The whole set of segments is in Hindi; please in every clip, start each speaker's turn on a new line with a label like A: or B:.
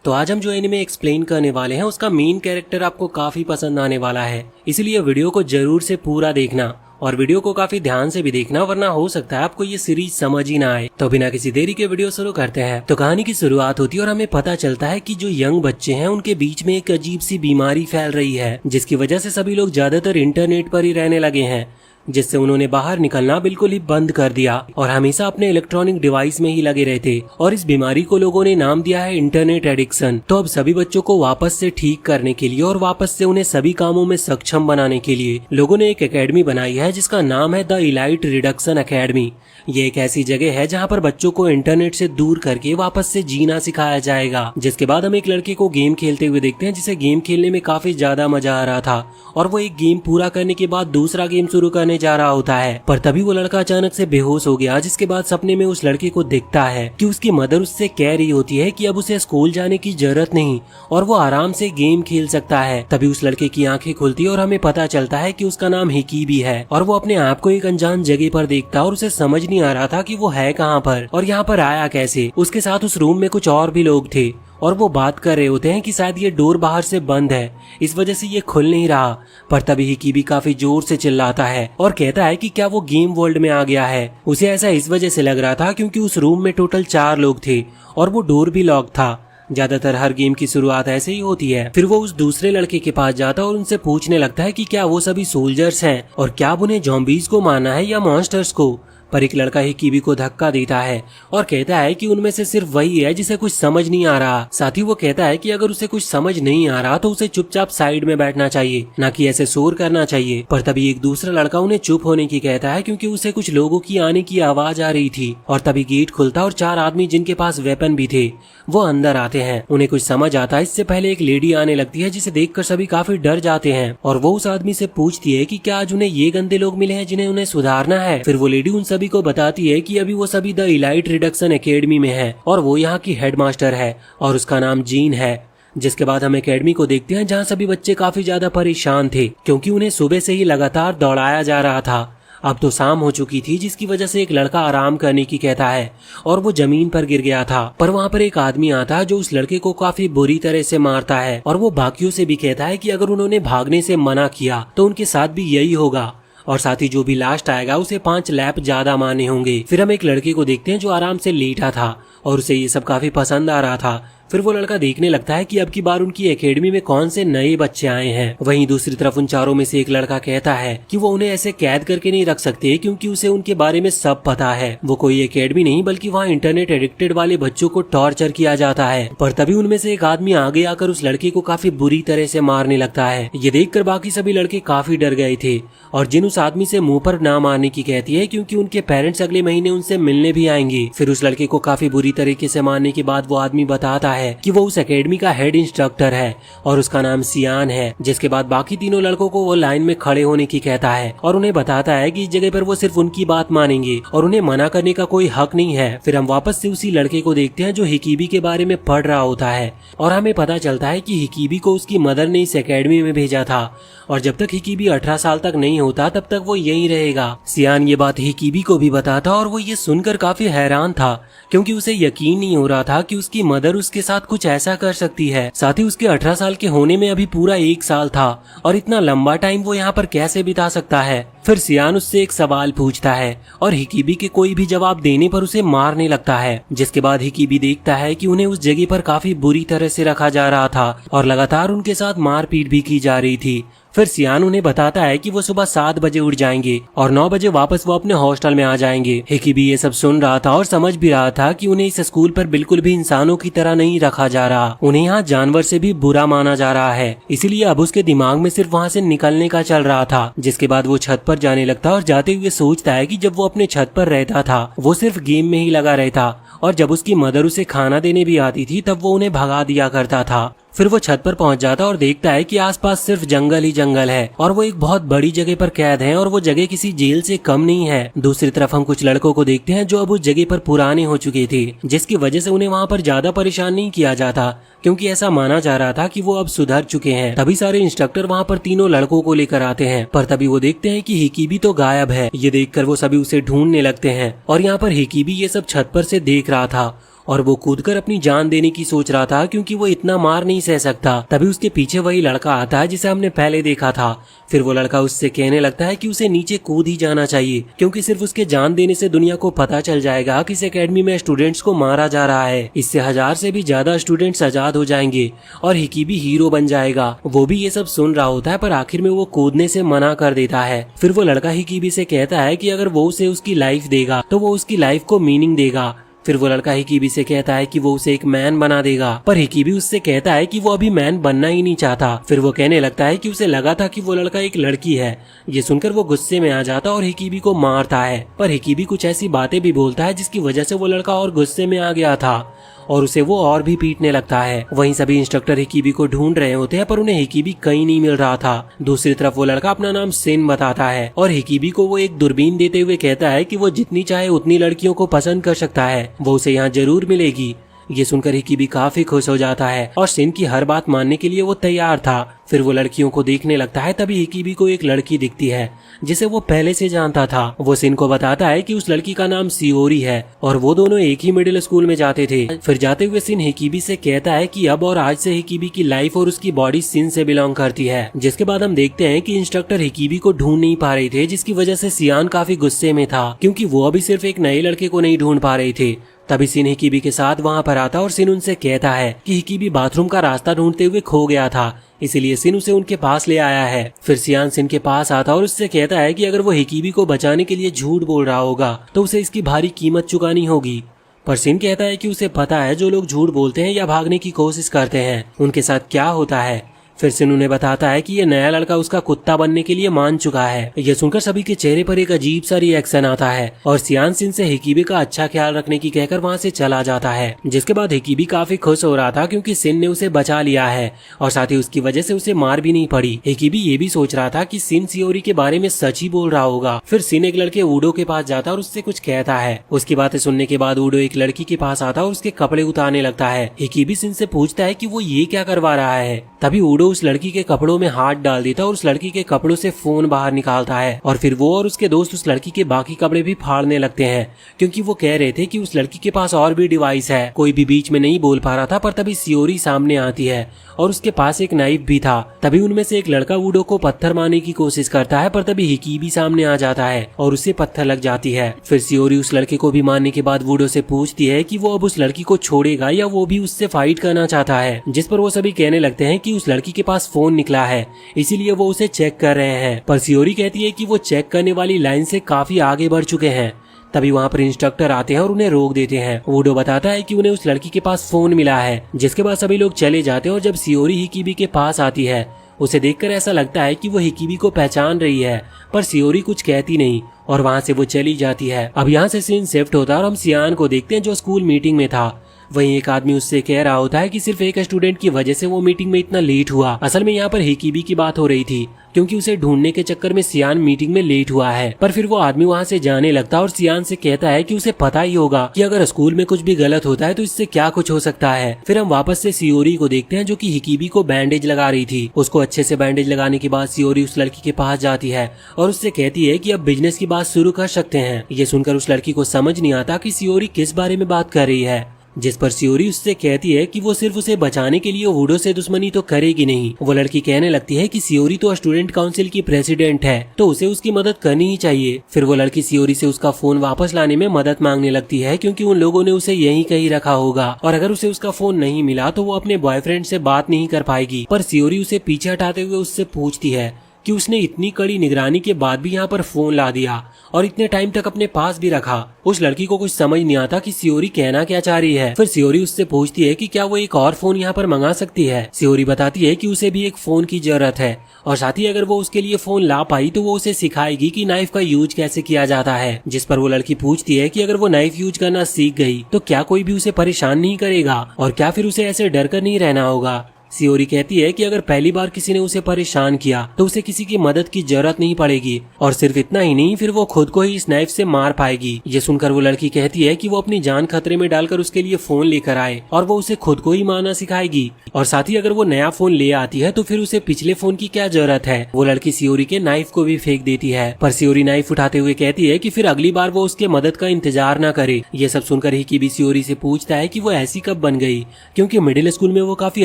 A: तो आज हम जो एनिमे एक्सप्लेन करने वाले हैं उसका मेन कैरेक्टर आपको काफी पसंद आने वाला है, इसलिए वीडियो को जरूर से पूरा देखना और वीडियो को काफी ध्यान से भी देखना, वरना हो सकता है आपको ये सीरीज समझ ही ना आए। तो बिना किसी देरी के वीडियो शुरू करते हैं। तो कहानी की शुरुआत होती है और हमें पता चलता है कि जो यंग बच्चे हैं उनके बीच में एक अजीब सी बीमारी फैल रही है, जिसकी वजह से सभी लोग ज्यादातर इंटरनेट पर ही रहने लगे हैं, जिससे उन्होंने बाहर निकलना बिल्कुल ही बंद कर दिया और हमेशा अपने इलेक्ट्रॉनिक डिवाइस में ही लगे रहते। और इस बीमारी को लोगों ने नाम दिया है इंटरनेट एडिक्शन। तो अब सभी बच्चों को वापस से ठीक करने के लिए और वापस से उन्हें सभी कामों में सक्षम बनाने के लिए लोगों ने एक एकेडमी बनाई है जिसका नाम है द इलाइट रिडक्शन एकेडमी। ये एक ऐसी जगह है जहाँ पर बच्चों को इंटरनेट से दूर करके वापस से जीना सिखाया जाएगा। जिसके बाद हम एक लड़के को गेम खेलते हुए देखते हैं, जिसे गेम खेलने में काफी ज्यादा मजा आ रहा था और वो एक गेम पूरा करने के बाद दूसरा गेम शुरू करने जा रहा होता है। पर तभी वो लड़का अचानक से बेहोश हो गया, जिसके बाद सपने में उस लड़के को दिखता है कि उसकी मदर उससे कह रही होती है कि अब उसे स्कूल जाने की जरूरत नहीं और वो आराम से गेम खेल सकता है। तभी उस लड़के की आंखें खुलती है और हमें पता चलता है कि उसका नाम हिकीबी है और वो अपने आप को एक अनजान जगह पर देखता है और उसे समझ नहीं आ रहा था कि वो है कहाँ पर और यहाँ पर आया कैसे। उसके साथ उस रूम में कुछ और भी लोग थे और वो बात कर रहे होते हैं कि शायद ये डोर बाहर से बंद है, इस वजह से ये खुल नहीं रहा। पर तभी हिकीबी काफी जोर से चिल्लाता है और कहता है कि क्या वो गेम वर्ल्ड में आ गया है। उसे ऐसा इस वजह से लग रहा था क्योंकि उस रूम में टोटल 4 लोग थे और वो डोर भी लॉक था। ज्यादातर हर गेम की शुरुआत ऐसे ही होती है। फिर वो उस दूसरे लड़के के पास जाता है और उनसे पूछने लगता है कि क्या वो सभी सोल्जर्स हैं और क्या अब उन्हें ज़ॉम्बीज को मारना है या मॉन्स्टर्स को। पर एक लड़का हिकीबी को धक्का देता है और कहता है कि उनमें से सिर्फ वही है जिसे कुछ समझ नहीं आ रहा। साथ ही वो कहता है कि अगर उसे कुछ समझ नहीं आ रहा तो उसे चुपचाप साइड में बैठना चाहिए, ना कि ऐसे शोर करना चाहिए। पर तभी एक दूसरा लड़का उन्हें चुप होने की कहता है क्योंकि उसे कुछ लोगों की आने की आवाज आ रही थी। और तभी गेट खुलता और 4 आदमी जिनके पास वेपन भी थे वो अंदर आते हैं। उन्हें कुछ समझ आता है। इससे पहले एक लेडी आने लगती है जिसे देखकर सभी काफी डर जाते हैं और वो उस आदमी से पूछती है कि क्या आज उन्हें ये गंदे लोग मिले हैं जिन्हें उन्हें सुधारना है। फिर वो लेडी उन सभी को बताती है कि अभी वो सभी द इलाइट रिडक्शन एकेडमी में है और वो यहाँ की हेडमास्टर है और उसका नाम जीन है। जिसके बाद हम एकेडमी को देखते हैं जहाँ सभी बच्चे काफी ज्यादा परेशान थे क्योंकि उन्हें सुबह से ही लगातार दौड़ाया जा रहा था। अब तो शाम हो चुकी थी, जिसकी वजह से एक लड़का आराम करने की कहता है और वो जमीन पर गिर गया था। पर वहाँ पर एक आदमी आता है जो उस लड़के को काफी बुरी तरह से मारता है और वो बाकियों से भी कहता है कि अगर उन्होंने भागने से मना किया तो उनके साथ भी यही होगा और साथ ही जो भी लास्ट आएगा उसे 5 लैप ज्यादा मारने होंगे। फिर हम एक लड़के को देखते हैं जो आराम से लेटा था और उसे ये सब काफी पसंद आ रहा था। फिर वो लड़का देखने लगता है कि अब की बार उनकी एकेडमी में कौन से नए बच्चे आए हैं। वहीं दूसरी तरफ उन चारों में से एक लड़का कहता है कि वो उन्हें ऐसे कैद करके नहीं रख सकते क्योंकि उसे उनके बारे में सब पता है। वो कोई एकेडमी नहीं बल्कि वहाँ इंटरनेट एडिक्टेड वाले बच्चों को टॉर्चर किया जाता है। पर तभी उनमें से एक आदमी आगे आकर उस लड़के को काफी बुरी तरह से मारने लगता है। ये देखकर बाकी सभी लड़के काफी डर गए थे और जिन उस आदमी से मुंह पर ना मारने की कहती है क्योंकि उनके पेरेंट्स अगले महीने उनसे मिलने भी आएंगे। फिर उस लड़के को काफी बुरी तरीके से मारने के बाद वो आदमी बताता है कि वो उस एकेडमी का हेड इंस्ट्रक्टर है और उसका नाम सियान है। जिसके बाद बाकी तीनों लड़कों को वो लाइन में खड़े होने की कहता है और उन्हें बताता है कि इस जगह पर वो सिर्फ उनकी बात मानेंगे और उन्हें मना करने का कोई हक नहीं है। फिर हम वापस से उसी लड़के को देखते हैं जो हिकीबी के बारे में पढ़ रहा होता है और हमें पता चलता है कि हिकीबी को उसकी मदर ने इस एकेडमी में भेजा था और जब तक हिकीबी 18 साल तक नहीं होता तब तक वो यहीं रहेगा। सियान ये बात हिकीबी को भी बताता और वो ये सुनकर काफी हैरान था क्योंकि उसे यकीन नहीं हो रहा था कि उसकी मदर उसके साथ कुछ ऐसा कर सकती है। साथ ही उसके 18 साल के होने में अभी पूरा 1 साल था और इतना लंबा टाइम वो यहाँ पर कैसे बिता सकता है। फिर सियान उससे एक सवाल पूछता है और हिकीबी के कोई भी जवाब देने पर उसे मारने लगता है। जिसके बाद हिकीबी देखता है कि उन्हें उस जगह पर काफी बुरी तरह से रखा जा रहा था और लगातार उनके साथ मारपीट भी की जा रही थी। फिर सियान उन्हें बताता है कि वो सुबह 7 बजे उठ जाएंगे और 9 बजे वापस वो अपने हॉस्टल में आ जाएंगे। हिकीबी ये सब सुन रहा था और समझ भी रहा था कि उन्हें इस स्कूल पर बिल्कुल भी इंसानों की तरह नहीं रखा जा रहा, उन्हें यहाँ जानवर से भी बुरा माना जा रहा है। इसीलिए अब उसके दिमाग में सिर्फ वहाँ से निकलने का चल रहा था। जिसके बाद वो छत पर जाने लगता और जाते हुए सोचता है कि जब वो अपने छत पर रहता था वो सिर्फ गेम में ही लगा रहता और जब उसकी मदर उसे खाना देने भी आती थी तब वो उन्हें भगा दिया करता था। फिर वो छत पर पहुंच जाता और देखता है कि आसपास सिर्फ जंगल ही जंगल है और वो एक बहुत बड़ी जगह पर कैद है और वो जगह किसी जेल से कम नहीं है। दूसरी तरफ हम कुछ लड़कों को देखते हैं जो अब उस जगह पर पुराने हो चुके थे, जिसकी वजह से उन्हें वहाँ पर ज्यादा परेशान नहीं किया जाता क्योंकि ऐसा माना जा रहा था कि वो अब सुधर चुके हैं। तभी सारे इंस्ट्रक्टर वहाँ पर तीनों लड़कों को लेकर आते हैं। पर तभी वो देखते हैं कि हिकीबी तो गायब है। ये देखकर वो सभी उसे ढूंढने लगते हैं और यहाँ पर हिकीबी ये सब छत पर से देख रहा था और वो कूदकर अपनी जान देने की सोच रहा था क्योंकि वो इतना मार नहीं सह सकता। तभी उसके पीछे वही लड़का आता है जिसे हमने पहले देखा था। फिर वो लड़का उससे कहने लगता है कि उसे नीचे कूद ही जाना चाहिए क्योंकि सिर्फ उसके जान देने से दुनिया को पता चल जाएगा कि इस एकेडमी में स्टूडेंट्स को मारा जा रहा है। इससे 1000 से भी ज्यादा स्टूडेंट्स आजाद हो जाएंगे और हिकीबी हीरो बन जाएगा। वो भी ये सब सुन रहा होता है पर आखिर में वो कूदने से मना कर देता है। फिर वो लड़का हिकीबी से कहता है कि अगर वो उसे उसकी लाइफ देगा तो वो उसकी लाइफ को मीनिंग देगा। फिर वो लड़का हिकीबी से कहता है कि वो उसे एक मैन बना देगा, पर हिकीबी उससे कहता है कि वो अभी मैन बनना ही नहीं चाहता। फिर वो कहने लगता है कि उसे लगा था कि वो लड़का एक लड़की है। ये सुनकर वो गुस्से में आ जाता और हिकीबी को मारता है, पर हिकीबी कुछ ऐसी बातें भी बोलता है जिसकी वजह से वो लड़का और गुस्से में आ गया था और उसे वो और भी पीटने लगता है। वहीं सभी इंस्ट्रक्टर हिकीबी को ढूंढ रहे होते हैं पर उन्हें हिकीबी कहीं नहीं मिल रहा था। दूसरी तरफ वो लड़का अपना नाम सिन बताता है और हिकीबी को वो एक दूरबीन देते हुए कहता है कि वो जितनी चाहे उतनी लड़कियों को पसंद कर सकता है, वो उसे यहाँ जरूर मिलेगी। ये सुनकर हिकीबी काफी खुश हो जाता है और सिन की हर बात मानने के लिए वो तैयार था। फिर वो लड़कियों को देखने लगता है। तभी हिकीबी को एक लड़की दिखती है जिसे वो पहले से जानता था। वो सिन को बताता है कि उस लड़की का नाम सियोरी है और वो दोनों एक ही मिडिल स्कूल में जाते थे। फिर जाते हुए सिन हिकीबी से कहता है कि अब और आज से हिकीबी की लाइफ और उसकी बॉडी सिन से बिलोंग करती है। जिसके बाद हम देखते हैं कि इंस्ट्रक्टर हिकीबी को ढूंढ नहीं पा रहे थे, जिसकी वजह से सियान काफी गुस्से में था क्योंकि वो अभी सिर्फ एक नए लड़के को नहीं ढूंढ पा रहे थे। तभी सिन हिकीबी के साथ वहाँ पर आता और सिन उनसे कहता है कि हिकीबी बाथरूम का रास्ता ढूंढते हुए खो गया था, इसीलिए सिन उसे उनके पास ले आया है। फिर सियान सिन के पास आता और उससे कहता है कि अगर वो हिकीबी को बचाने के लिए झूठ बोल रहा होगा तो उसे इसकी भारी कीमत चुकानी होगी। पर सिन कहता है कि उसे पता है जो लोग झूठ बोलते हैं या भागने की कोशिश करते हैं उनके साथ क्या होता है। फिर सिन उन्हें बताता है कि ये नया लड़का उसका कुत्ता बनने के लिए मान चुका है। ये सुनकर सभी के चेहरे पर एक अजीब सा रिएक्शन आता है और सियान सिन से हिकीबी का अच्छा ख्याल रखने की कहकर वहाँ से चला जाता है। जिसके बाद हिकीबी काफी खुश हो रहा था क्योंकि सिन ने उसे बचा लिया है और साथ ही उसकी वजह से उसे मार भी नहीं पड़ी। हिकीबी ये भी सोच रहा था कि सिन सियोरी के बारे में सच ही बोल रहा होगा। फिर सिन एक लड़के ऊडो के पास जाता और उससे कुछ कहता है। उसकी बातें सुनने के बाद ऊडो एक लड़की के पास आता और उसके कपड़े उतारने लगता है। हिकीबी सिन से पूछता है कि वो ये क्या करवा रहा है। तभी ऊडो उस लड़की के कपड़ों में हाथ डाल देता और उस लड़की के कपड़ों से फोन बाहर निकालता है और फिर वो और उसके दोस्त उस लड़की के बाकी कपड़े भी फाड़ने लगते हैं क्योंकि वो कह रहे थे कि उस लड़की के पास और भी डिवाइस है। कोई भी बीच में नहीं बोल पा रहा था पर तभी सियोरी सामने आती है और उसके पास एक नाइफ भी था। तभी उनमें से एक लड़का ऊडो को पत्थर मारने की कोशिश करता है पर तभी हिकीबी सामने आ जाता है और उसे पत्थर लग जाती है। फिर सियोरी उस लड़के को भी मारने के बाद ऊडो से पूछती है कि वो अब उस लड़की को छोड़ेगा या वो भी उससे फाइट करना चाहता है। जिस पर वो सभी कहने लगते हैं कि उस लड़की के पास फोन निकला है इसीलिए वो उसे चेक कर रहे हैं। पर सियोरी कहती है कि वो चेक करने वाली लाइन से काफी आगे बढ़ चुके हैं। तभी वहाँ पर इंस्ट्रक्टर आते हैं और उन्हें रोक देते हैं। ऊडो बताता है कि उन्हें उस लड़की के पास फोन मिला है। जिसके बाद सभी लोग चले जाते हैं और जब सियोरी हिकीबी के पास आती है उसे देखकर ऐसा लगता है कि वो हिकीबी को पहचान रही है, पर सियोरी कुछ कहती नहीं और वहाँ से वो चली जाती है। अब यहाँ से सीन शिफ्ट होता है और हम सियान को देखते हैं जो स्कूल मीटिंग में था। वहीं एक आदमी उससे कह रहा होता है कि सिर्फ एक स्टूडेंट की वजह से वो मीटिंग में इतना लेट हुआ। असल में यहाँ पर हिकीबी की बात हो रही थी क्योंकि उसे ढूंढने के चक्कर में सियान मीटिंग में लेट हुआ है। पर फिर वो आदमी वहाँ से जाने लगता और सियान से कहता है कि उसे पता ही होगा कि अगर स्कूल में कुछ भी गलत होता है तो इससे क्या कुछ हो सकता है। फिर हम वापस से सियोरी को देखते हैं जो कि हिकीबी को बैंडेज लगा रही थी। उसको अच्छे से बैंडेज लगाने के बाद सियोरी उस लड़की के पास जाती है और उससे कहती है कि अब बिजनेस की बात शुरू कर सकते हैं। ये सुनकर उस लड़की को समझ नहीं आता कि सियोरी किस बारे में बात कर रही है। जिस पर सियोरी उससे कहती है कि वो सिर्फ उसे बचाने के लिए ऊडो से दुश्मनी तो करेगी नहीं। वो लड़की कहने लगती है कि सियोरी तो स्टूडेंट काउंसिल की प्रेसिडेंट है तो उसे उसकी मदद करनी ही चाहिए। फिर वो लड़की सियोरी से उसका फोन वापस लाने में मदद मांगने लगती है क्योंकि उन लोगों ने उसे यहीं कहीं रखा होगा और अगर उसे उसका फोन नहीं मिला तो वो अपने बॉयफ्रेंड से बात नहीं कर पाएगी। पर सियोरी उसे पीछे हटाते हुए उससे पूछती है कि उसने इतनी कड़ी निगरानी के बाद भी यहाँ पर फोन ला दिया और इतने टाइम तक अपने पास भी रखा। उस लड़की को कुछ समझ नहीं आता कि सियोरी कहना क्या चाह रही है। फिर सियोरी उससे पूछती है कि क्या वो एक और फोन यहाँ पर मंगा सकती है। सियोरी बताती है कि उसे भी एक फोन की जरूरत है और साथ ही अगर वो उसके लिए फोन ला पाई तो वो उसे सिखाएगी कि नाइफ का यूज कैसे किया जाता है। जिस पर वो लड़की पूछती है कि अगर वो नाइफ यूज करना सीख गई तो क्या कोई भी उसे परेशान नहीं करेगा और क्या फिर उसे ऐसे डर कर नहीं रहना होगा। सियोरी कहती है कि अगर पहली बार किसी ने उसे परेशान किया तो उसे किसी की मदद की जरूरत नहीं पड़ेगी, और सिर्फ इतना ही नहीं, फिर वो खुद को ही इस नाइफ से मार पाएगी। ये सुनकर वो लड़की कहती है कि वो अपनी जान खतरे में डालकर उसके लिए फोन लेकर आए और वो उसे खुद को ही मारना सिखाएगी, और साथ ही अगर वो नया फोन ले आती है तो फिर उसे पिछले फोन की क्या जरूरत है। वो लड़की सियोरी के नाइफ को भी फेंक देती है, पर सियोरी नाइफ उठाते हुए कहती है कि फिर अगली बार वो उसके मदद का इंतजार न करे। ये सब सुनकर हिकीबी सियोरी से पूछता है कि वो ऐसी कब बन गई, क्योंकि मिडिल स्कूल में वो काफी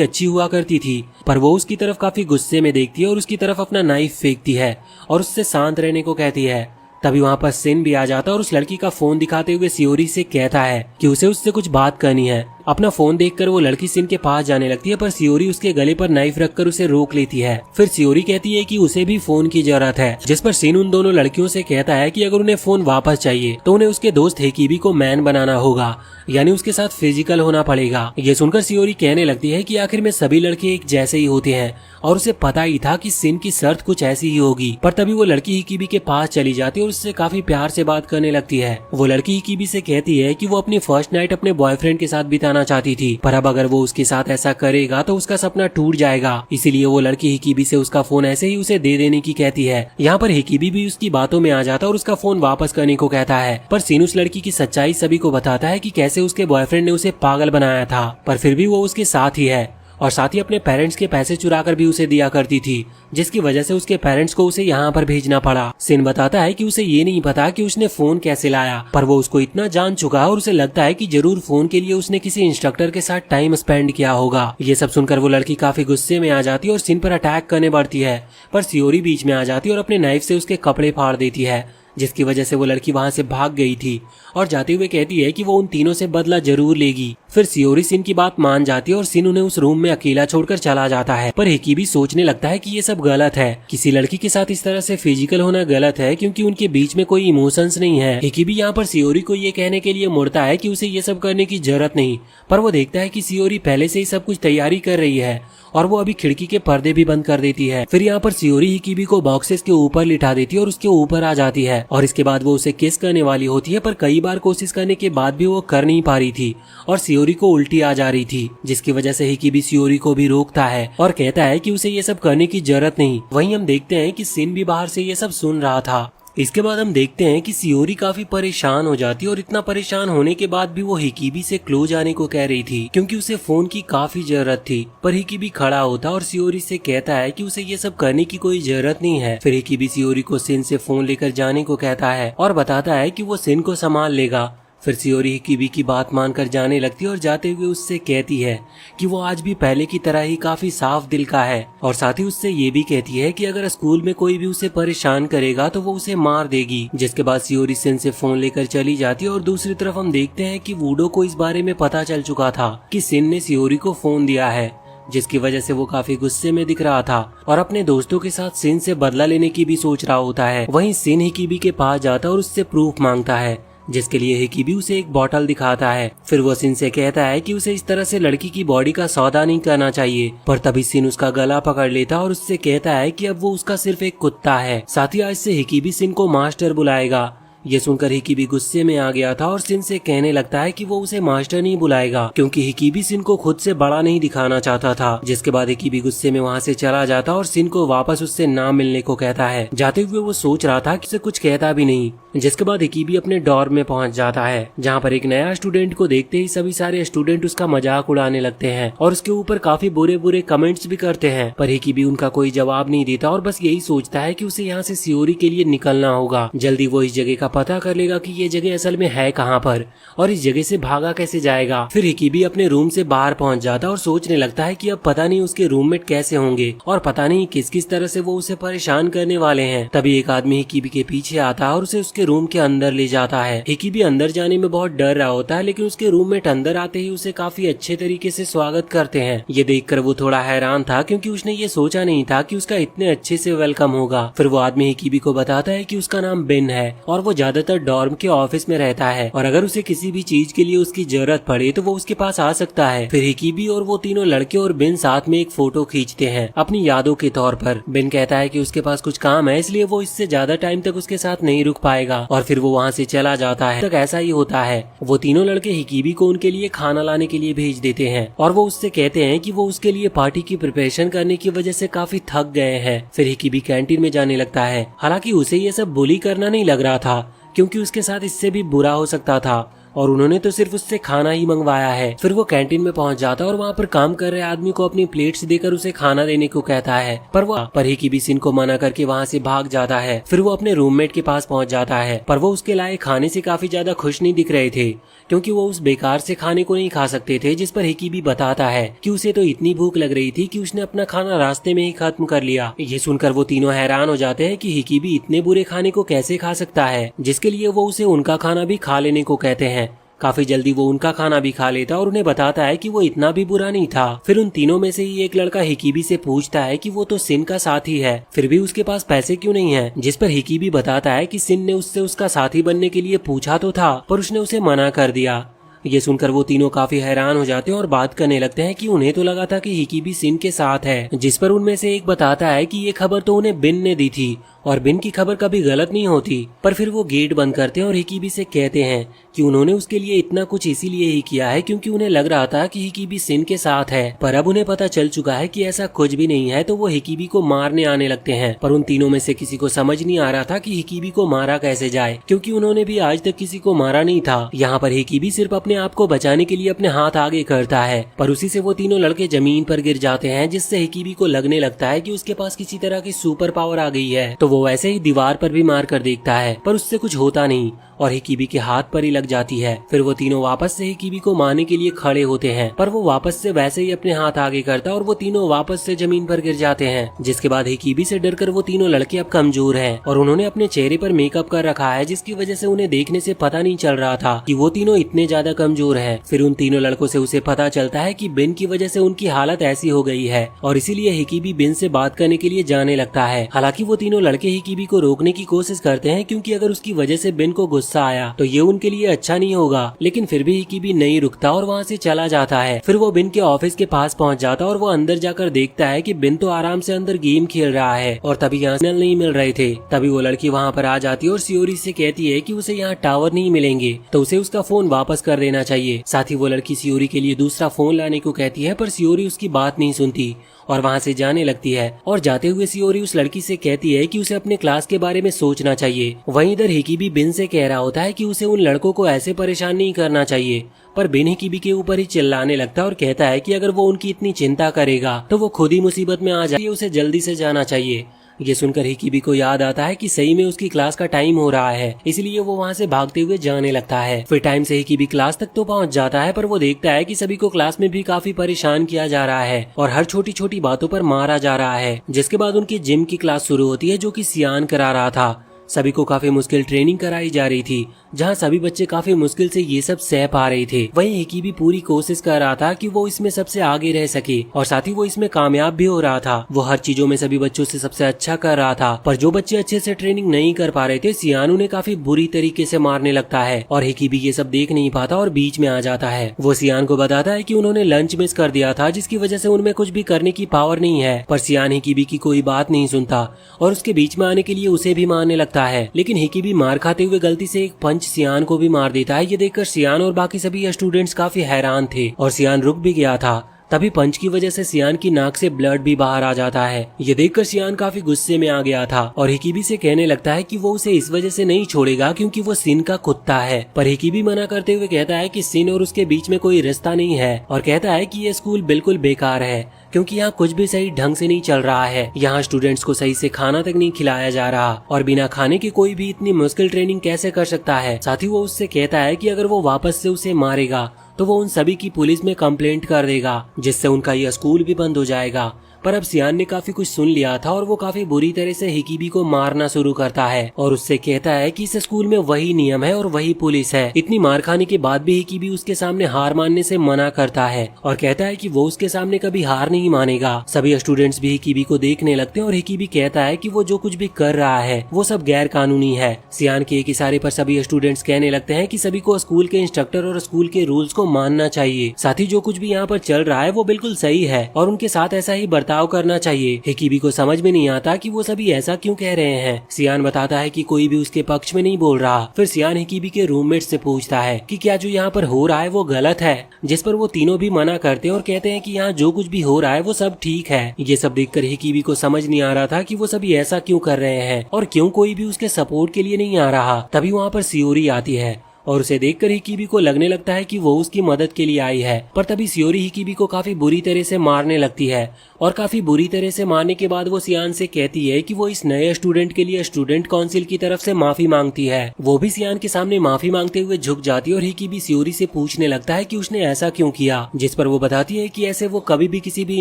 A: अच्छी हुआ करती थी, पर वो उसकी तरफ काफी गुस्से में देखती है और उसकी तरफ अपना नाइफ फेंकती है और उससे शांत रहने को कहती है। तभी वहाँ पर सिन भी आ जाता है और उस लड़की का फोन दिखाते हुए सियोरी से कहता है कि उसे उससे कुछ बात करनी है। अपना फोन देखकर वो लड़की सिन के पास जाने लगती है, पर सियोरी उसके गले पर नाइफ रखकर उसे रोक लेती है। फिर सियोरी कहती है कि उसे भी फोन की जरूरत है, जिस पर सिन उन दोनों लड़कियों से कहता है कि अगर उन्हें फोन वापस चाहिए तो उन्हें उसके दोस्त हिकीबी को मैन बनाना होगा, यानी उसके साथ फिजिकल होना पड़ेगा। ये सुनकर सियोरी कहने लगती है कि आखिर में सभी लड़के एक जैसे ही होते हैं, और उसे पता ही था कि सिन की शर्त कुछ ऐसी ही होगी। पर तभी वो लड़की हिकीबी के पास चली जाती है और उससे काफी प्यार से बात करने लगती है। वो लड़की हिकीबी से कहती है कि वो अपनी फर्स्ट नाइट अपने बॉयफ्रेंड के साथ बिताना चाहती थी, पर अब अगर वो उसके साथ ऐसा करेगा तो उसका सपना टूट जाएगा। इसीलिए वो लड़की हिकीबी से उसका फोन ऐसे ही उसे दे देने की कहती है। यहाँ पर हिकीबी भी उसकी बातों में आ जाता है और उसका फोन वापस करने को कहता है, पर सिन उस लड़की की सच्चाई सभी को बताता है कि कैसे उसके बॉयफ्रेंड ने उसे पागल बनाया था, पर फिर भी वो उसके साथ ही है, और साथ ही अपने पेरेंट्स के पैसे चुराकर भी उसे दिया करती थी, जिसकी वजह से उसके पेरेंट्स को उसे यहाँ पर भेजना पड़ा। सिन बताता है कि उसे ये नहीं पता कि उसने फोन कैसे लाया, पर वो उसको इतना जान चुका है और उसे लगता है कि जरूर फोन के लिए उसने किसी इंस्ट्रक्टर के साथ टाइम स्पेंड किया होगा। ये सब सुनकर वो लड़की काफी गुस्से में आ जाती है और सिन पर अटैक करने बढ़ती है, पर सियोरी बीच में आ जाती है और अपने नाइफ से उसके कपड़े फाड़ देती है, जिसकी वजह से वो लड़की वहाँ से भाग गई थी और जाते हुए कहती है कि वो उन तीनों से बदला जरूर लेगी। फिर सियोरी सिन की बात मान जाती है और सिन उन्हें उस रूम में अकेला छोड़कर चला जाता है। पर हिकीबी सोचने लगता है कि ये सब गलत है, किसी लड़की के साथ इस तरह से फिजिकल होना गलत है, क्योंकि उनके बीच में कोई इमोशंस नहीं है। हिकीबी यहाँ पर सियोरी को ये कहने के लिए मुड़ता है कि उसे ये सब करने की जरूरत नहीं, पर वो देखता है कि सियोरी पहले से ही सब कुछ तैयारी कर रही है और वो अभी खिड़की के पर्दे भी बंद कर देती है। फिर यहाँ पर सियोरी हिकीबी को बॉक्सेस के ऊपर लिटा देती है और उसके ऊपर आ जाती है, और इसके बाद वो उसे किस करने वाली होती है, पर कई बार कोशिश करने के बाद भी वो कर नहीं पा रही थी और सियोरी को उल्टी आ जा रही थी, जिसकी वजह से हिकीबी सियोरी को भी रोकता है और कहता है कि उसे ये सब करने की जरूरत नहीं। वहीं हम देखते हैं कि सिन भी बाहर से ये सब सुन रहा था। इसके बाद हम देखते हैं कि सियोरी काफी परेशान हो जाती है, और इतना परेशान होने के बाद भी वो हिकीबी से क्लोज आने को कह रही थी, क्योंकि उसे फोन की काफी जरूरत थी। पर हिकीबी खड़ा होता और सियोरी से कहता है कि उसे ये सब करने की कोई जरूरत नहीं है। फिर हिकीबी सियोरी को सिन से फोन लेकर जाने को कहता है और बताता है कि वो सिन को संभाल लेगा। फिर सियोरी हिकीबी की बात मानकर जाने लगती है और जाते हुए उससे कहती है कि वो आज भी पहले की तरह ही काफी साफ दिल का है, और साथ ही उससे ये भी कहती है कि अगर स्कूल में कोई भी उसे परेशान करेगा तो वो उसे मार देगी। जिसके बाद सियोरी सिन से फोन लेकर चली जाती है, और दूसरी तरफ हम देखते हैं कि वुडो को इस बारे में पता चल चुका था कि सिन ने सियोरी को फोन दिया है, जिसकी वजह से वो काफी गुस्से में दिख रहा था और अपने दोस्तों के साथ सिन से बदला लेने की भी सोच रहा होता है। वहीं सिन हिकीबी के पास जाता है और उससे प्रूफ मांगता है, जिसके लिए हिकीबी उसे एक बॉटल दिखाता है। फिर वो सिन से कहता है कि उसे इस तरह से लड़की की बॉडी का सौदा नहीं करना चाहिए, पर तभी सिन उसका गला पकड़ लेता और उससे कहता है कि अब वो उसका सिर्फ एक कुत्ता है। साथ ही आज से हिकीबी सिन को मास्टर बुलाएगा। ये सुनकर हिकीबी गुस्से में आ गया था और सिन से कहने लगता है कि वो उसे मास्टर नहीं बुलाएगा, क्योंकि हिकीबी सिन को खुद से बड़ा नहीं दिखाना चाहता था। जिसके बाद हिकीबी गुस्से में वहाँ से चला जाता और सिन को वापस उससे ना मिलने को कहता है। जाते हुए वो सोच रहा था कि उसे कुछ कहता भी नहीं। जिसके बाद हिकीबी अपने डॉर्म में पहुंच जाता है, जहाँ पर एक नया स्टूडेंट को देखते ही सभी सारे स्टूडेंट उसका मजाक उड़ाने लगते हैं और उसके ऊपर काफी बुरे बुरे कमेंट्स भी करते हैं। पर हिकीबी उनका कोई जवाब नहीं देता और बस यही सोचता है कि उसे यहाँ से सियोरी के लिए निकलना होगा। जल्दी वो इस जगह का पता कर लेगा कि ये जगह असल में है कहाँ पर और इस जगह से भागा कैसे जाएगा। फिर हिकीबी अपने रूम से बाहर पहुंच जाता और सोचने लगता है कि अब पता नहीं उसके रूममेट कैसे होंगे और पता नहीं किस किस तरह से वो उसे परेशान करने वाले हैं। तभी एक आदमी हिकीबी के पीछे आता है और उसे उसके रूम के अंदर ले जाता है। हिकीबी अंदर जाने में बहुत डर रहा होता है, लेकिन उसके रूममेट अंदर आते ही उसे काफी अच्छे तरीके से स्वागत करते हैं। ये देखकर वो थोड़ा हैरान था, क्योंकि उसने ये सोचा नहीं था कि उसका इतने अच्छे से वेलकम होगा। फिर वो आदमी हिकीबी को बताता है कि उसका नाम बेन है और वो ज्यादातर डॉर्म के ऑफिस में रहता है और अगर उसे किसी भी चीज के लिए उसकी जरूरत पड़े तो वो उसके पास आ सकता है। फिर हिकीबी और वो तीनों लड़के और बेन साथ में एक फोटो खींचते हैं अपनी यादों के तौर पर। बेन कहता है कि उसके पास कुछ काम है, इसलिए वो इससे ज्यादा टाइम तक उसके साथ नहीं रुक पाएगा जाएगा और फिर वो वहाँ से चला जाता है। तक ऐसा ही होता है। वो तीनों लड़के हिकीबी को उनके लिए खाना लाने के लिए भेज देते हैं और वो उससे कहते हैं कि वो उसके लिए पार्टी की प्रिपरेशन करने की वजह से काफी थक गए हैं। फिर हिकीबी कैंटीन में जाने लगता है। हालांकि उसे ये सब बुली करना नहीं लग रहा था, क्योंकि उसके साथ इससे भी बुरा हो सकता था और उन्होंने तो सिर्फ उससे खाना ही मंगवाया है। फिर वो कैंटीन में पहुंच जाता है और वहाँ पर काम कर रहे आदमी को अपनी प्लेट्स देकर उसे खाना देने को कहता है, पर हिकीबी सिन को मना करके वहाँ से भाग जाता है। फिर वो अपने रूममेट के पास पहुंच जाता है, पर वो उसके लाए खाने से काफी ज्यादा खुश नहीं दिख रहे थे, क्योंकि वो उस बेकार से खाने को नहीं खा सकते थे। जिस पर हिकीबी बताता है कि उसे तो इतनी भूख लग रही थी कि उसने अपना खाना रास्ते में ही खत्म कर लिया। ये सुनकर वो तीनों हैरान हो जाते हैं कि हिकीबी इतने बुरे खाने को कैसे खा सकता है, जिसके लिए वो उसे उनका खाना भी खा लेने को कहते हैं। काफी जल्दी वो उनका खाना भी खा लेता और उन्हें बताता है कि वो इतना भी बुरा नहीं था। फिर उन तीनों में से ही एक लड़का हिकीबी से पूछता है कि वो तो सिन का साथी है, फिर भी उसके पास पैसे क्यों नहीं है। जिस पर हिकीबी बताता है कि सिन ने उससे उसका साथी बनने के लिए पूछा तो था, पर उसने उसे मना कर दिया। ये सुनकर वो तीनों काफी हैरान हो जाते हैं और बात करने लगते हैं कि उन्हें तो लगा था कि हिकीबी सिन के साथ है। जिस पर उनमें से एक बताता है कि ये खबर तो उन्हें बिन ने दी थी और बिन की खबर कभी गलत नहीं होती। पर फिर वो गेट बंद करते हैं और हिकीबी से कहते हैं कि उन्होंने उसके लिए इतना कुछ इसीलिए ही किया है क्योंकि उन्हें लग रहा था कि हिकीबी सिन के साथ है, पर अब उन्हें पता चल चुका है कि ऐसा कुछ भी नहीं है। तो वो हिकीबी को मारने आने लगते हैं, पर उन तीनों में से किसी को समझ नहीं आ रहा था कि हिकीबी को मारा कैसे जाए, क्योंकि उन्होंने भी आज तक किसी को मारा नहीं था। यहाँ पर हिकीबी सिर्फ अपने आप को बचाने के लिए अपने हाथ आगे करता है, पर उसी से वो तीनों लड़के जमीन पर गिर जाते हैं, जिससे हिकीबी को लगने लगता है कि उसके पास किसी तरह की सुपर पावर आ गई है। तो वो वैसे ही दीवार पर भी मार कर देखता है, पर उससे कुछ होता नहीं और हिकीबी के हाथ पर ही लग जाती है। फिर वो तीनों वापस से हिकीबी को मारने के लिए खड़े होते हैं, पर वो वापस से वैसे ही अपने हाथ आगे करता और वो तीनों वापस से जमीन पर गिर जाते हैं। जिसके बाद हिकीबी से डरकर वो तीनों लड़के अब कमजोर हैं और उन्होंने अपने चेहरे पर मेकअप कर रखा है, जिसकी वजह से उन्हें देखने से पता नहीं चल रहा था कि वो तीनों इतने ज्यादा कमजोर हैं। फिर उन तीनों लड़कों से उसे पता चलता है कि बिन की वजह से उनकी हालत ऐसी हो गई है और इसीलिए हिकीबी बिन से बात करने के लिए जाने लगता है। हालांकि वो तीनों लड़के हिकीबी को रोकने की कोशिश करते हैं, क्योंकि अगर उसकी वजह से बिन को गुस्सा आया तो ये उनके लिए अच्छा नहीं होगा, लेकिन फिर भी हिकीबी नहीं रुकता और वहाँ से चला जाता है। फिर वो बिन के ऑफिस के पास पहुँच जाता और वो अंदर जाकर देखता है कि बिन तो आराम से अंदर गेम खेल रहा है और तभी यहाँ सिग्नल नहीं मिल रहे थे। तभी वो लड़की वहाँ पर आ जाती है और सियोरी से कहती है कि उसे यहाँ टावर नहीं मिलेंगे, तो उसे उसका फोन वापस कर देना चाहिए। साथ ही वो लड़की सियोरी के लिए दूसरा फोन लाने को कहती है, पर सियोरी उसकी बात नहीं सुनती और वहाँ से जाने लगती है। और जाते हुए सियोरी उस लड़की से कहती है कि उसे अपने क्लास के बारे में सोचना चाहिए। वहीं इधर हिकीबी बिन से कह रहा होता है कि उसे उन लड़कों को ऐसे परेशान नहीं करना चाहिए, पर बिन हिकीबी के ऊपर ही चिल्लाने लगता है और कहता है कि अगर वो उनकी इतनी चिंता करेगा तो वो खुद ही मुसीबत में आ जाए, उसे जल्दी से जाना चाहिए। ये सुनकर हिकीबी को याद आता है कि सही में उसकी क्लास का टाइम हो रहा है, इसलिए वो वहाँ से भागते हुए जाने लगता है। फिर टाइम से हिकीबी क्लास तक तो पहुँच जाता है, पर वो देखता है कि सभी को क्लास में भी काफी परेशान किया जा रहा है और हर छोटी छोटी बातों पर मारा जा रहा है। जिसके बाद उनकी जिम की क्लास शुरू होती है, जो कि सियान करा रहा था। सभी को काफी मुश्किल ट्रेनिंग कराई जा रही थी, जहाँ सभी बच्चे काफी मुश्किल से ये सब सह पा रहे थे। वहीं हिकीबी पूरी कोशिश कर रहा था कि वो इसमें सबसे आगे रह सके और साथ ही वो इसमें कामयाब भी हो रहा था। वो हर चीजों में सभी बच्चों से सबसे अच्छा कर रहा था, पर जो बच्चे अच्छे से ट्रेनिंग नहीं कर पा रहे थे, सियान उन्हें काफी बुरी तरीके से मारने लगता है और हिकीबी ये सब देख नहीं पाता और बीच में आ जाता है। वो सियान को बताता है कि उन्होंने लंच मिस कर दिया था, जिसकी वजह से उनमें कुछ भी करने की पावर नहीं है, पर सियान हिकीबी की कोई बात नहीं सुनता और उसके बीच में आने के लिए उसे भी मारने लगता है। लेकिन हिकीबी मार खाते हुए गलती से एक पंच सियान को भी मार देता है। ये देखकर सियान और बाकी सभी स्टूडेंट्स काफी हैरान थे और सियान रुक भी गया था। तभी पंच की वजह से सियान की नाक से ब्लड भी बाहर आ जाता है। ये देखकर सियान काफी गुस्से में आ गया था और हिकीबी से कहने लगता है कि वो उसे इस वजह से नहीं छोड़ेगा क्योंकि वो सिन का कुत्ता है। पर हिकीबी मना करते हुए कहता है कि सिन और उसके बीच में कोई रिश्ता नहीं है और कहता है कि ये स्कूल बिल्कुल बेकार है क्योंकि यहाँ कुछ भी सही ढंग से नहीं चल रहा है। यहाँ स्टूडेंट्स को सही से खाना तक नहीं खिलाया जा रहा और बिना खाने के कोई भी इतनी मुश्किल ट्रेनिंग कैसे कर सकता है। साथ ही वो उससे कहता है कि अगर वो वापस से उसे मारेगा तो वो उन सभी की पुलिस में कंप्लेंट कर देगा, जिससे उनका यह स्कूल भी बंद हो जाएगा। पर अब सियान ने काफी कुछ सुन लिया था और वो काफी बुरी तरह से हिकीबी को मारना शुरू करता है और उससे कहता है कि इस स्कूल में वही नियम है और वही पुलिस है। इतनी मार खाने के बाद भी हिकीबी उसके सामने हार मानने से मना करता है और कहता है कि वो उसके सामने कभी हार नहीं मानेगा। सभी स्टूडेंट्स भी हिकीबी को देखने लगते हैं और हिकीबी कहता है कि वो जो कुछ भी कर रहा है वो सब गैर कानूनी है। सियान के एक इशारे पर सभी स्टूडेंट्स कहने लगते हैं कि सभी को स्कूल के इंस्ट्रक्टर और स्कूल के रूल्स को मानना चाहिए। साथ ही जो कुछ भी यहाँ पर चल रहा है वो बिल्कुल सही है और उनके साथ ऐसा ही बर्ताव बदलाव करना चाहिए। हिकिबी को समझ में नहीं आता कि वो सभी ऐसा क्यों कह रहे हैं। सियान बताता है कि कोई भी उसके पक्ष में नहीं बोल रहा। फिर सियान हिकिबी के रूममेट से पूछता है कि क्या जो यहाँ पर हो रहा है वो गलत है, जिस पर वो तीनों भी मना करते हैं और कहते हैं कि यहाँ जो कुछ भी हो रहा है वो सब ठीक है। ये सब देखकर हिकिबी को समझ नहीं आ रहा था कि वो सभी ऐसा क्यों कर रहे हैं और क्यों कोई भी उसके सपोर्ट के लिए नहीं आ रहा। तभी वहाँ पर सियोरी आती है और उसे देखकर हिकिबी को लगने लगता है कि वो उसकी मदद के लिए आई है। पर तभी सियोरी हिकिबी को काफी बुरी तरह से मारने लगती है और काफी बुरी तरह से मारने के बाद वो सियान से कहती है कि वो इस नए स्टूडेंट के लिए स्टूडेंट काउंसिल की तरफ से माफी मांगती है। वो भी सियान के सामने माफी मांगते हुए झुक जाती है और हिकिबी सियोरी से पूछने लगता है कि उसने ऐसा क्यों किया, जिस पर वो बताती है कि ऐसे वो कभी भी किसी भी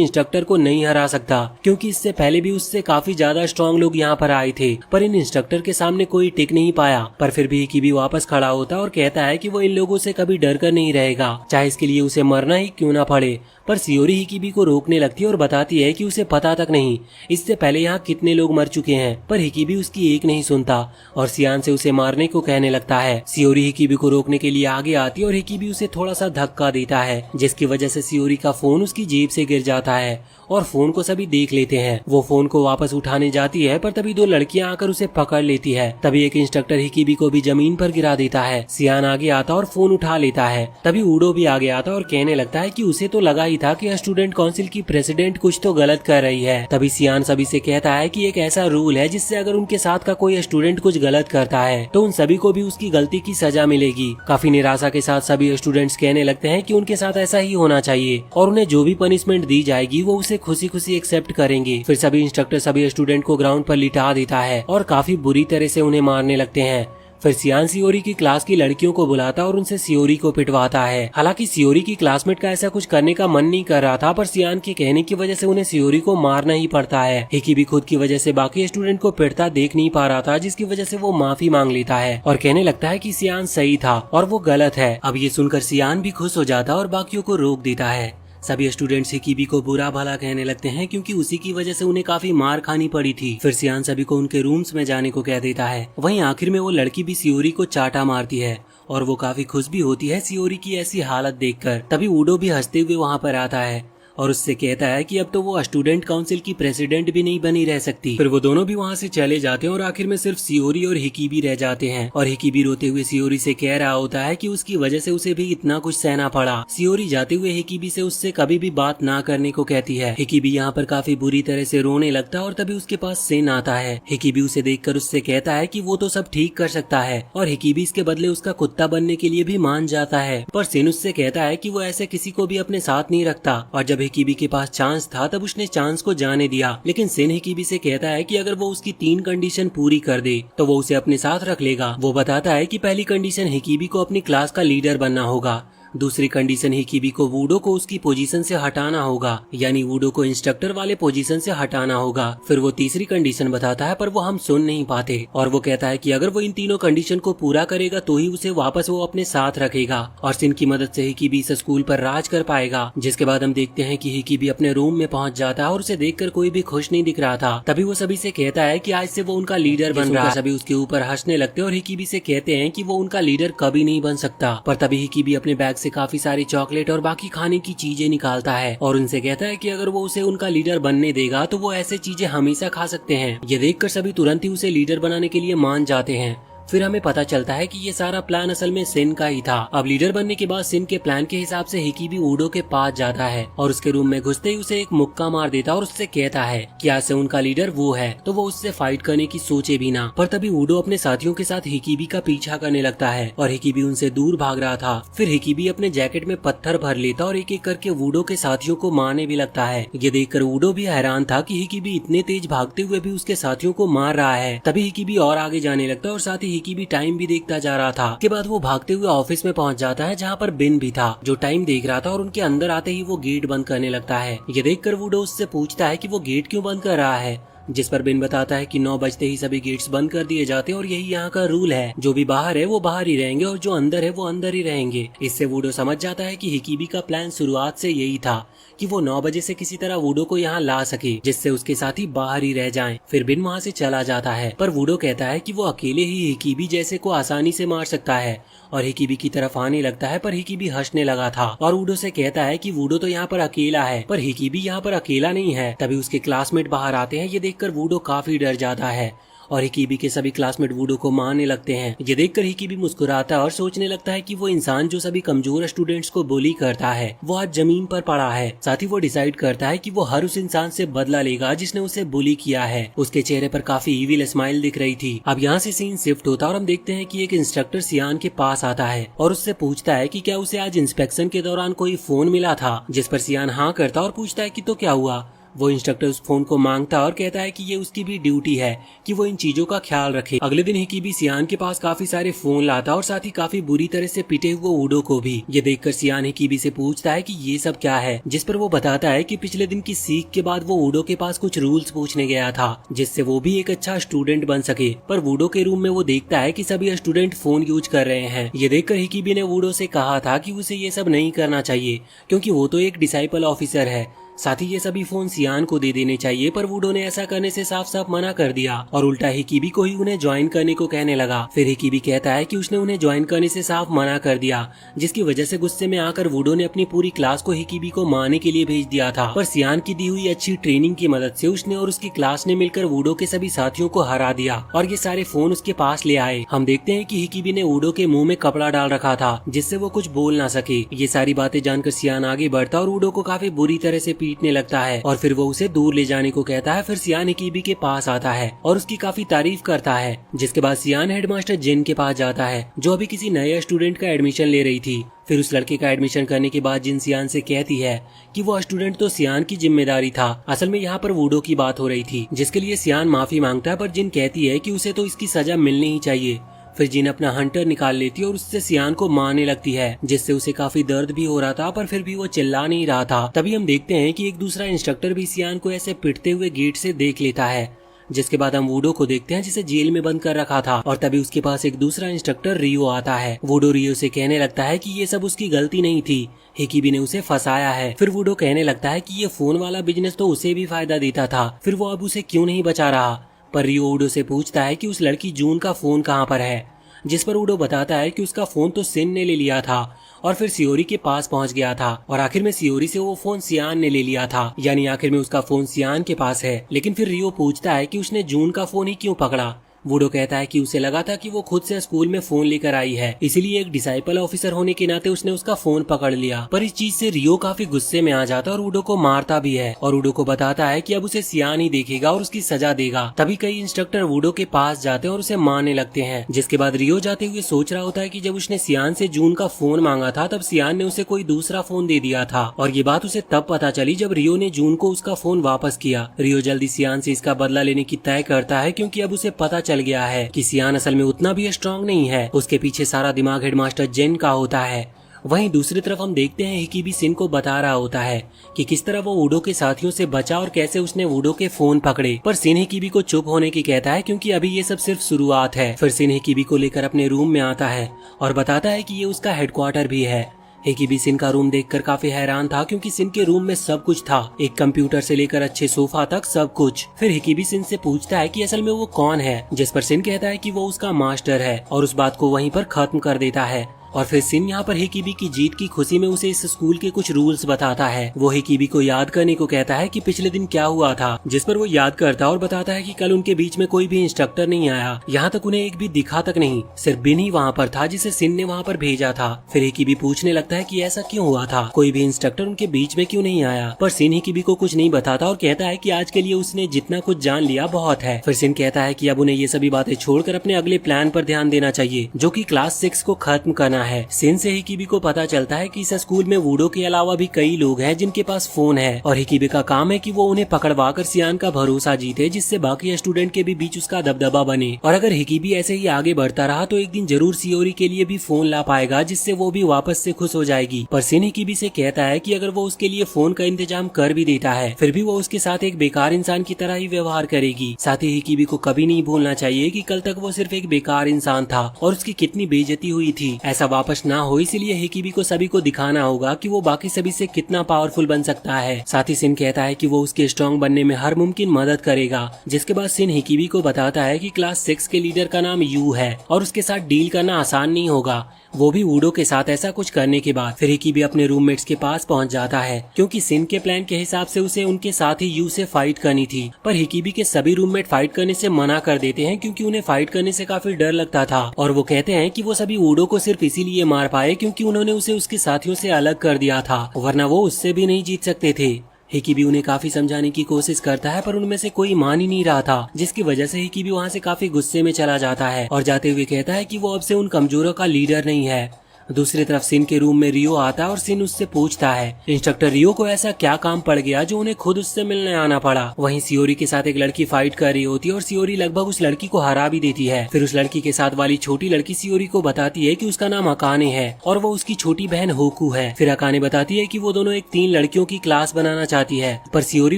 A: इंस्ट्रक्टर को नहीं हरा सकता, क्योंकि इससे पहले भी उससे काफी ज्यादा स्ट्रॉन्ग लोग यहाँ पर आए थे, पर इन इंस्ट्रक्टर के सामने कोई टिक नहीं पाया। पर फिर भी हिकिबी वापस खड़ा होता और कहता है कि वो इन लोगों से कभी डर कर नहीं रहेगा, चाहे इसके लिए उसे मरना ही क्यों ना पड़े। पर सियोरी हिकिबी को रोकने लगती है और बताती है कि उसे पता तक नहीं इससे पहले यहाँ कितने लोग मर चुके हैं, पर हिकिबी उसकी एक नहीं सुनता और सियान से उसे मारने को कहने लगता है। सियोरी हिकिबी को रोकने के लिए आगे आती है और हिकिबी उसे थोड़ा सा धक्का देता है, जिसकी वजह से सियोरी का फोन उसकी जेब से गिर जाता है और फोन को सभी देख लेते हैं। वो फोन को वापस उठाने जाती है, पर तभी दो लड़कियां आकर उसे पकड़ लेती है। तभी एक इंस्ट्रक्टर हिकिबी को भी जमीन पर गिरा देता है। सियान आगे आता और फोन उठा लेता है। तभी ऊडो भी आगे आता और कहने लगता है कि उसे तो लगा ही था कि स्टूडेंट काउंसिल की प्रेसिडेंट कुछ तो गलत कर रही है। तभी सियान सभी से कहता है कि एक ऐसा रूल है जिससे अगर उनके साथ का कोई स्टूडेंट कुछ गलत करता है तो उन सभी को भी उसकी गलती की सजा मिलेगी। काफी निराशा के साथ सभी स्टूडेंट्स कहने लगते हैं कि उनके साथ ऐसा ही होना चाहिए और उन्हें जो भी पनिशमेंट दी जाएगी वो उसे खुशी खुशी एक्सेप्ट करेंगे। फिर सभी इंस्ट्रक्टर सभी स्टूडेंट को ग्राउंड पर लिटा देता है और काफी बुरी तरह से उन्हें मारने लगते हैं। फिर सियान सियोरी की क्लास की लड़कियों को बुलाता और उनसे सियोरी को पिटवाता है। हालांकि सियोरी की क्लासमेट का ऐसा कुछ करने का मन नहीं कर रहा था, पर सियान के कहने की वजह से उन्हें सियोरी को मारना ही पड़ता है। हिकिबी खुद की वजह से बाकी स्टूडेंट को पिटता देख नहीं पा रहा था, जिसकी वजह से वो माफी मांग लेता है और कहने लगता है कि सियान सही था और वो गलत है। अब ये सुनकर सियान भी खुश हो जाता और बाकियों को रोक देता है। सभी स्टूडेंट्स हिकिबी को बुरा भला कहने लगते हैं, क्योंकि उसी की वजह से उन्हें काफी मार खानी पड़ी थी। फिर सियान सभी को उनके रूम्स में जाने को कह देता है। वहीं आखिर में वो लड़की भी सियोरी को चाटा मारती है और वो काफी खुश भी होती है सियोरी की ऐसी हालत देखकर। तभी ऊडो भी हंसते हुए वहाँ पर आता है और उससे कहता है कि अब तो वो स्टूडेंट काउंसिल की प्रेसिडेंट भी नहीं बनी रह सकती। फिर वो दोनों भी वहाँ से चले जाते हैं और आखिर में सिर्फ सियोरी और हिकिबी रह जाते हैं और हिकिबी रोते हुए सियोरी से कह रहा होता है कि उसकी वजह से उसे भी इतना कुछ सहना पड़ा। सियोरी जाते हुए हिकिबी से उससे कभी भी बात ना करने को कहती है। हिकिबी यहाँ पर काफी बुरी तरह से रोने लगता है और तभी उसके पास सेन आता है। हिकिबी उसे देखकर उससे कहता है कि वो तो सब ठीक कर सकता है और हिकिबी इसके बदले उसका कुत्ता बनने के लिए भी मान जाता है। पर सेन उससे कहता है कि वो ऐसे किसी को भी अपने साथ नहीं रखता और जब हिकिबी के पास चांस था तब उसने चांस को जाने दिया। लेकिन सेन हिकिबी से कहता है कि अगर वो उसकी 3 कंडीशन पूरी कर दे तो वो उसे अपने साथ रख लेगा। वो बताता है कि पहली कंडीशन हिकिबी को अपनी क्लास का लीडर बनना होगा, दूसरी कंडीशन हिकिबी को वुडो को उसकी पोजीशन से हटाना होगा, यानी वुडो को इंस्ट्रक्टर वाले पोजीशन से हटाना होगा। फिर वो तीसरी कंडीशन बताता है, पर वो हम सुन नहीं पाते और वो कहता है कि अगर वो इन तीनों कंडीशन को पूरा करेगा तो ही उसे वापस वो अपने साथ रखेगा और सिन की मदद से हिकिबी इस स्कूल पर राज कर पाएगा। जिसके बाद हम देखते हैं कि हिकिबी अपने रूम में पहुंच जाता है और उसे देखकर कोई भी खुश नहीं दिख रहा था। तभी वो सभी से कहता है कि आज से वो उनका लीडर बन रहा है। सभी उसके ऊपर हंसने लगते और हिकिबी से कहते हैं कि वो उनका लीडर कभी नहीं बन सकता। पर तभी हिकिबी अपने बैग से काफी सारी चॉकलेट और बाकी खाने की चीजें निकालता है और उनसे कहता है कि अगर वो उसे उनका लीडर बनने देगा तो वो ऐसे चीजें हमेशा खा सकते हैं। ये देखकर सभी तुरंत ही उसे लीडर बनाने के लिए मान जाते हैं। फिर हमें पता चलता है कि ये सारा प्लान असल में सिन का ही था। अब लीडर बनने के बाद सिन के प्लान के हिसाब से हिकिबी ऊडो के पास जाता है और उसके रूम में घुसते ही उसे एक मुक्का मार देता और उससे कहता है कि आज से उनका लीडर वो है, तो वो उससे फाइट करने की सोचे भी ना। पर तभी ऊडो अपने साथियों के साथ हिकिबी का पीछा करने लगता है और हिकिबी उनसे दूर भाग रहा था। फिर हिकिबी अपने जैकेट में पत्थर भर लेता और एक एक करके वुडो के साथियों को मारने भी लगता है। ये देखकर वुडो भी हैरान था कि हिकिबी इतने तेज भागते हुए भी उसके साथियों को मार रहा है। तभी हिकिबी और आगे जाने लगता है और साथ ही हिकिबी टाइम भी देखता जा रहा था। के बाद वो भागते हुए ऑफिस में पहुंच जाता है जहाँ पर बिन भी था, जो टाइम देख रहा था और उनके अंदर आते ही वो गेट बंद करने लगता है। ये देखकर वुडो उससे पूछता है कि वो गेट क्यों बंद कर रहा है, जिस पर बिन बताता है कि 9 बजते ही सभी गेट्स बंद कर दिए जाते हैं और यही यहाँ का रूल है। जो भी बाहर है वो बाहर ही रहेंगे और जो अंदर है वो अंदर ही रहेंगे। इससे वुडो समझ जाता है कि हिकिबी का प्लान शुरुआत से यही था कि वो 9 बजे से किसी तरह वुडो को यहाँ ला सके, जिससे उसके साथी बाहर ही रह जाएं। फिर बिन वहाँ से चला जाता है, पर वुडो कहता है कि वो अकेले ही हिकिबी जैसे को आसानी से मार सकता है और हिकिबी की तरफ आने लगता है, पर हिकिबी हंसने लगा था और वुडो से कहता है कि वुडो तो यहाँ पर अकेला है, पर हिकिबी यहाँ पर अकेला नहीं है। तभी उसके क्लासमेट बाहर आते हैं। ये देखकर वुडो काफी डर जाता है और हिकिबी के सभी क्लासमेट वुडो को मारने लगते हैं। ये देखकर हिकिबी मुस्कुराता है और सोचने लगता है कि वो इंसान जो सभी कमजोर स्टूडेंट्स को बुली करता है वो आज जमीन पर पड़ा है। साथ ही वो डिसाइड करता है कि वो हर उस इंसान से बदला लेगा जिसने उसे बुली किया है। उसके चेहरे पर काफी ईविल स्माइल दिख रही थी। अब यहाँ से सीन शिफ्ट होता है और हम देखते हैं कि एक इंस्ट्रक्टर सियान के पास आता है और उससे पूछता है कि क्या उसे आज इंस्पेक्शन के दौरान कोई फोन मिला था, जिस पर सियान हाँ करता और पूछता है कि तो क्या हुआ। वो इंस्ट्रक्टर उस फोन को मांगता और कहता है कि ये उसकी भी ड्यूटी है कि वो इन चीजों का ख्याल रखे। अगले दिन हिकिबी सियान के पास काफी सारे फोन लाता और साथ ही काफी बुरी तरह से पिटे हुए वुडो को भी। ये देखकर सियान हिकिबी से पूछता है कि ये सब क्या है, जिस पर वो बताता है कि पिछले दिन की सीख के बाद वो वुडो के पास कुछ रूल्स पूछने गया था जिससे वो भी एक अच्छा स्टूडेंट बन सके। पर वुडो के रूम में वो देखता है कि सभी स्टूडेंट फोन यूज कर रहे हैं। ये देखकर हिकिबी ने वुडो से कहा था कि उसे ये सब नहीं करना चाहिए क्योंकि वो तो एक डिसाइपल ऑफिसर है। साथ ही ये सभी फोन सियान को दे देने चाहिए, पर वुडो ने ऐसा करने से साफ साफ मना कर दिया और उल्टा हिकिबी को ही उन्हें ज्वाइन करने को कहने लगा। फिर हिकिबी कहता है कि उसने उन्हें ज्वाइन करने से साफ मना कर दिया, जिसकी वजह से गुस्से में आकर वुडो ने अपनी पूरी क्लास को हिकिबी को मारने के लिए भेज दिया था। पर सियान की दी हुई अच्छी ट्रेनिंग की मदद से उसने और उसकी क्लास ने मिलकर वुडो के सभी साथियों को हरा दिया और ये सारे फोन उसके पास ले आए। हम देखते हैं कि हिकिबी ने वुडो के मुंह में कपड़ा डाल रखा था जिससे वो कुछ बोल ना सके। ये सारी बातें जानकर सियान आगे बढ़ता और वुडो को काफी बुरी तरह से पीटने लगता है और फिर वो उसे दूर ले जाने को कहता है। फिर सियान हिकिबी के पास आता है और उसकी काफी तारीफ करता है, जिसके बाद सियान हेडमास्टर जिन के पास जाता है जो अभी किसी नए स्टूडेंट का एडमिशन ले रही थी। फिर उस लड़के का एडमिशन करने के बाद जिन सियान से कहती है कि वो स्टूडेंट तो सियान की जिम्मेदारी था, असल में यहाँ पर वुडो की बात हो रही थी, जिसके लिए सियान माफी मांगता है। पर जिन कहती है कि उसे तो इसकी सजा मिलनी ही चाहिए। फिर जिन अपना हंटर निकाल लेती है और उससे सियान को मारने लगती है, जिससे उसे काफी दर्द भी हो रहा था, पर फिर भी वो चिल्ला नहीं रहा था। तभी हम देखते हैं कि एक दूसरा इंस्ट्रक्टर भी सियान को ऐसे पिटते हुए गेट से देख लेता है, जिसके बाद हम वुडो को देखते हैं जिसे जेल में बंद कर रखा था। और तभी उसके पास एक दूसरा इंस्ट्रक्टर रियो आता है। वुडो रियो से कहने लगता है कि ये सब उसकी गलती नहीं थी, हिकिबी ने उसे फंसाया है। फिर वुडो कहने लगता है कि ये फोन वाला बिजनेस तो उसे भी फायदा देता था, फिर वो अब उसे क्यों नहीं बचा रहा। पर रियो वुडो से पूछता है कि उस लड़की जून का फोन कहाँ पर है, जिस पर वुडो बताता है कि उसका फोन तो सिन ने ले लिया था और फिर सियोरी के पास पहुंच गया था और आखिर में सियोरी से वो फोन सियान ने ले लिया था, यानी आखिर में उसका फोन सियान के पास है। लेकिन फिर रियो पूछता है कि उसने जून का फोन ही क्यों पकड़ा। वुडो कहता है कि उसे लगा था कि वो खुद से स्कूल में फोन लेकर आई है, इसीलिए एक डिसाइपल ऑफिसर होने के नाते उसने उसका फोन पकड़ लिया। पर इस चीज से रियो काफी गुस्से में आ जाता और वुडो को मारता भी है और वुडो को बताता है कि अब उसे सियान ही देखेगा और उसकी सजा देगा। तभी कई इंस्ट्रक्टर वुडो के पास जाते हैं और उसे मारने लगते हैं, जिसके बाद रियो जाते हुए सोच रहा होता है कि जब उसने सियान से जून का फोन मांगा था तब सियान ने उसे कोई दूसरा फोन दे दिया था और ये बात उसे तब पता चली जब रियो ने जून को उसका फोन वापस किया। रियो जल्दी सियान से इसका बदला लेने की तय करता है क्योंकि अब उसे पता चल गया है कि सियान असल में उतना भी स्ट्रांग नहीं है, उसके पीछे सारा दिमाग हेडमास्टर जेन का होता है। वहीं दूसरी तरफ हम देखते हैं हिकिबी सिन को बता रहा होता है कि किस तरह वो वुडो के साथियों से बचा और कैसे उसने वुडो के फोन पकड़े। पर सिन हिकिबी को चुप होने की कहता है क्योंकि अभी ये सब सिर्फ शुरुआत है। फिर सिन हिकिबी को लेकर अपने रूम में आता है और बताता है कि ये उसका हेडक्वार्टर भी है। हिकिबी सिन का रूम देखकर काफी हैरान था क्योंकि सिन के रूम में सब कुछ था, एक कंप्यूटर से लेकर अच्छे सोफा तक सब कुछ। फिर हिकिबी सिन से पूछता है कि असल में वो कौन है, जिस पर सिन कहता है कि वो उसका मास्टर है और उस बात को वहीं पर खत्म कर देता है। और फिर सिन यहाँ पर हिकिबी की जीत की खुशी में उसे इस स्कूल के कुछ रूल्स बताता है। वो हिकिबी को याद करने को कहता है कि पिछले दिन क्या हुआ था, जिस पर वो याद करता और बताता है कि कल उनके बीच में कोई भी इंस्ट्रक्टर नहीं आया, यहाँ तक उन्हें एक भी दिखा तक नहीं, सिर्फ बिन ही वहाँ पर था जिसे सिन ने वहाँ पर भेजा था। फिर हिकिबी पूछने लगता है कि ऐसा क्यों हुआ था, कोई भी इंस्ट्रक्टर उनके बीच में क्यों नहीं आया। पर सिन हिकिबी को कुछ नहीं बताता और कहता है कि आज के लिए उसने जितना कुछ जान लिया बहुत है। फिर सिन कहता है कि अब उन्हें ये सभी बातें छोड़कर अपने अगले प्लान पर ध्यान देना चाहिए, जो कि क्लास 6 को खत्म करना है। सिन से हिकिबी को पता चलता है कि इस स्कूल में वुडो के अलावा भी कई लोग हैं जिनके पास फोन है और हिकिबी का काम है कि वो उन्हें पकड़वा कर सियान का भरोसा जीते, जिससे बाकी स्टूडेंट के भी बीच उसका दबदबा बने। और अगर हिकिबी ऐसे ही आगे बढ़ता रहा तो एक दिन जरूर सियोरी के लिए भी फोन ला पाएगा, जिससे वो भी वापस से खुश हो जाएगी। पर सिन हिकिबी से कहता है कि अगर वो उसके लिए फोन का इंतजाम कर भी देता है फिर भी वो उसके साथ एक बेकार इंसान की तरह ही व्यवहार करेगी। साथ ही हिकिबी को कभी नहीं भूलना चाहिए कि कल तक वो सिर्फ एक बेकार इंसान था और उसकी कितनी बेइज्जती हुई थी। ऐसा वापस ना हो, इसलिए हिकिबी को सभी को दिखाना होगा कि वो बाकी सभी से कितना पावरफुल बन सकता है। साथ ही सिन कहता है कि वो उसके स्ट्रॉन्ग बनने में हर मुमकिन मदद करेगा, जिसके बाद सिन हिकिबी को बताता है कि क्लास 6 के लीडर का नाम यू है और उसके साथ डील करना आसान नहीं होगा। वो भी वुडो के साथ ऐसा कुछ करने के बाद फिर हिकी भी अपने रूममेट्स के पास पहुंच जाता है, क्योंकि सिन के प्लान के हिसाब से उसे उनके साथ ही यू से फाइट करनी थी। पर हिकीबी के सभी रूममेट फाइट करने से मना कर देते हैं, क्योंकि उन्हें फाइट करने से काफी डर लगता था, और वो कहते हैं कि वो सभी वुडो को सिर्फ इसीलिए मार पाए क्योंकि उन्होंने उसे उसके साथियों से अलग कर दिया था, वरना वो उससे भी नहीं जीत सकते थे। हिकीबी उन्हें काफी समझाने की कोशिश करता है, पर उनमें से कोई मान ही नहीं रहा था, जिसकी वजह से हिकीबी वहाँ से काफी गुस्से में चला जाता है और जाते हुए कहता है कि वो अब से उन कमजोरों का लीडर नहीं है। दूसरी तरफ सिन के रूम में रियो आता है और सिन उससे पूछता है इंस्ट्रक्टर रियो को ऐसा क्या काम पड़ गया जो उन्हें खुद उससे मिलने आना पड़ा। वहीं सियोरी के साथ एक लड़की फाइट कर रही होती है और सियोरी लगभग उस लड़की को हरा भी देती है। फिर उस लड़की के साथ वाली छोटी लड़की सियोरी को बताती है कि उसका नाम अकाने है और वो उसकी छोटी बहन होकू है। फिर अकाने बताती है कि वो दोनों एक 3 लड़कियों की क्लास बनाना चाहती है, पर सियोरी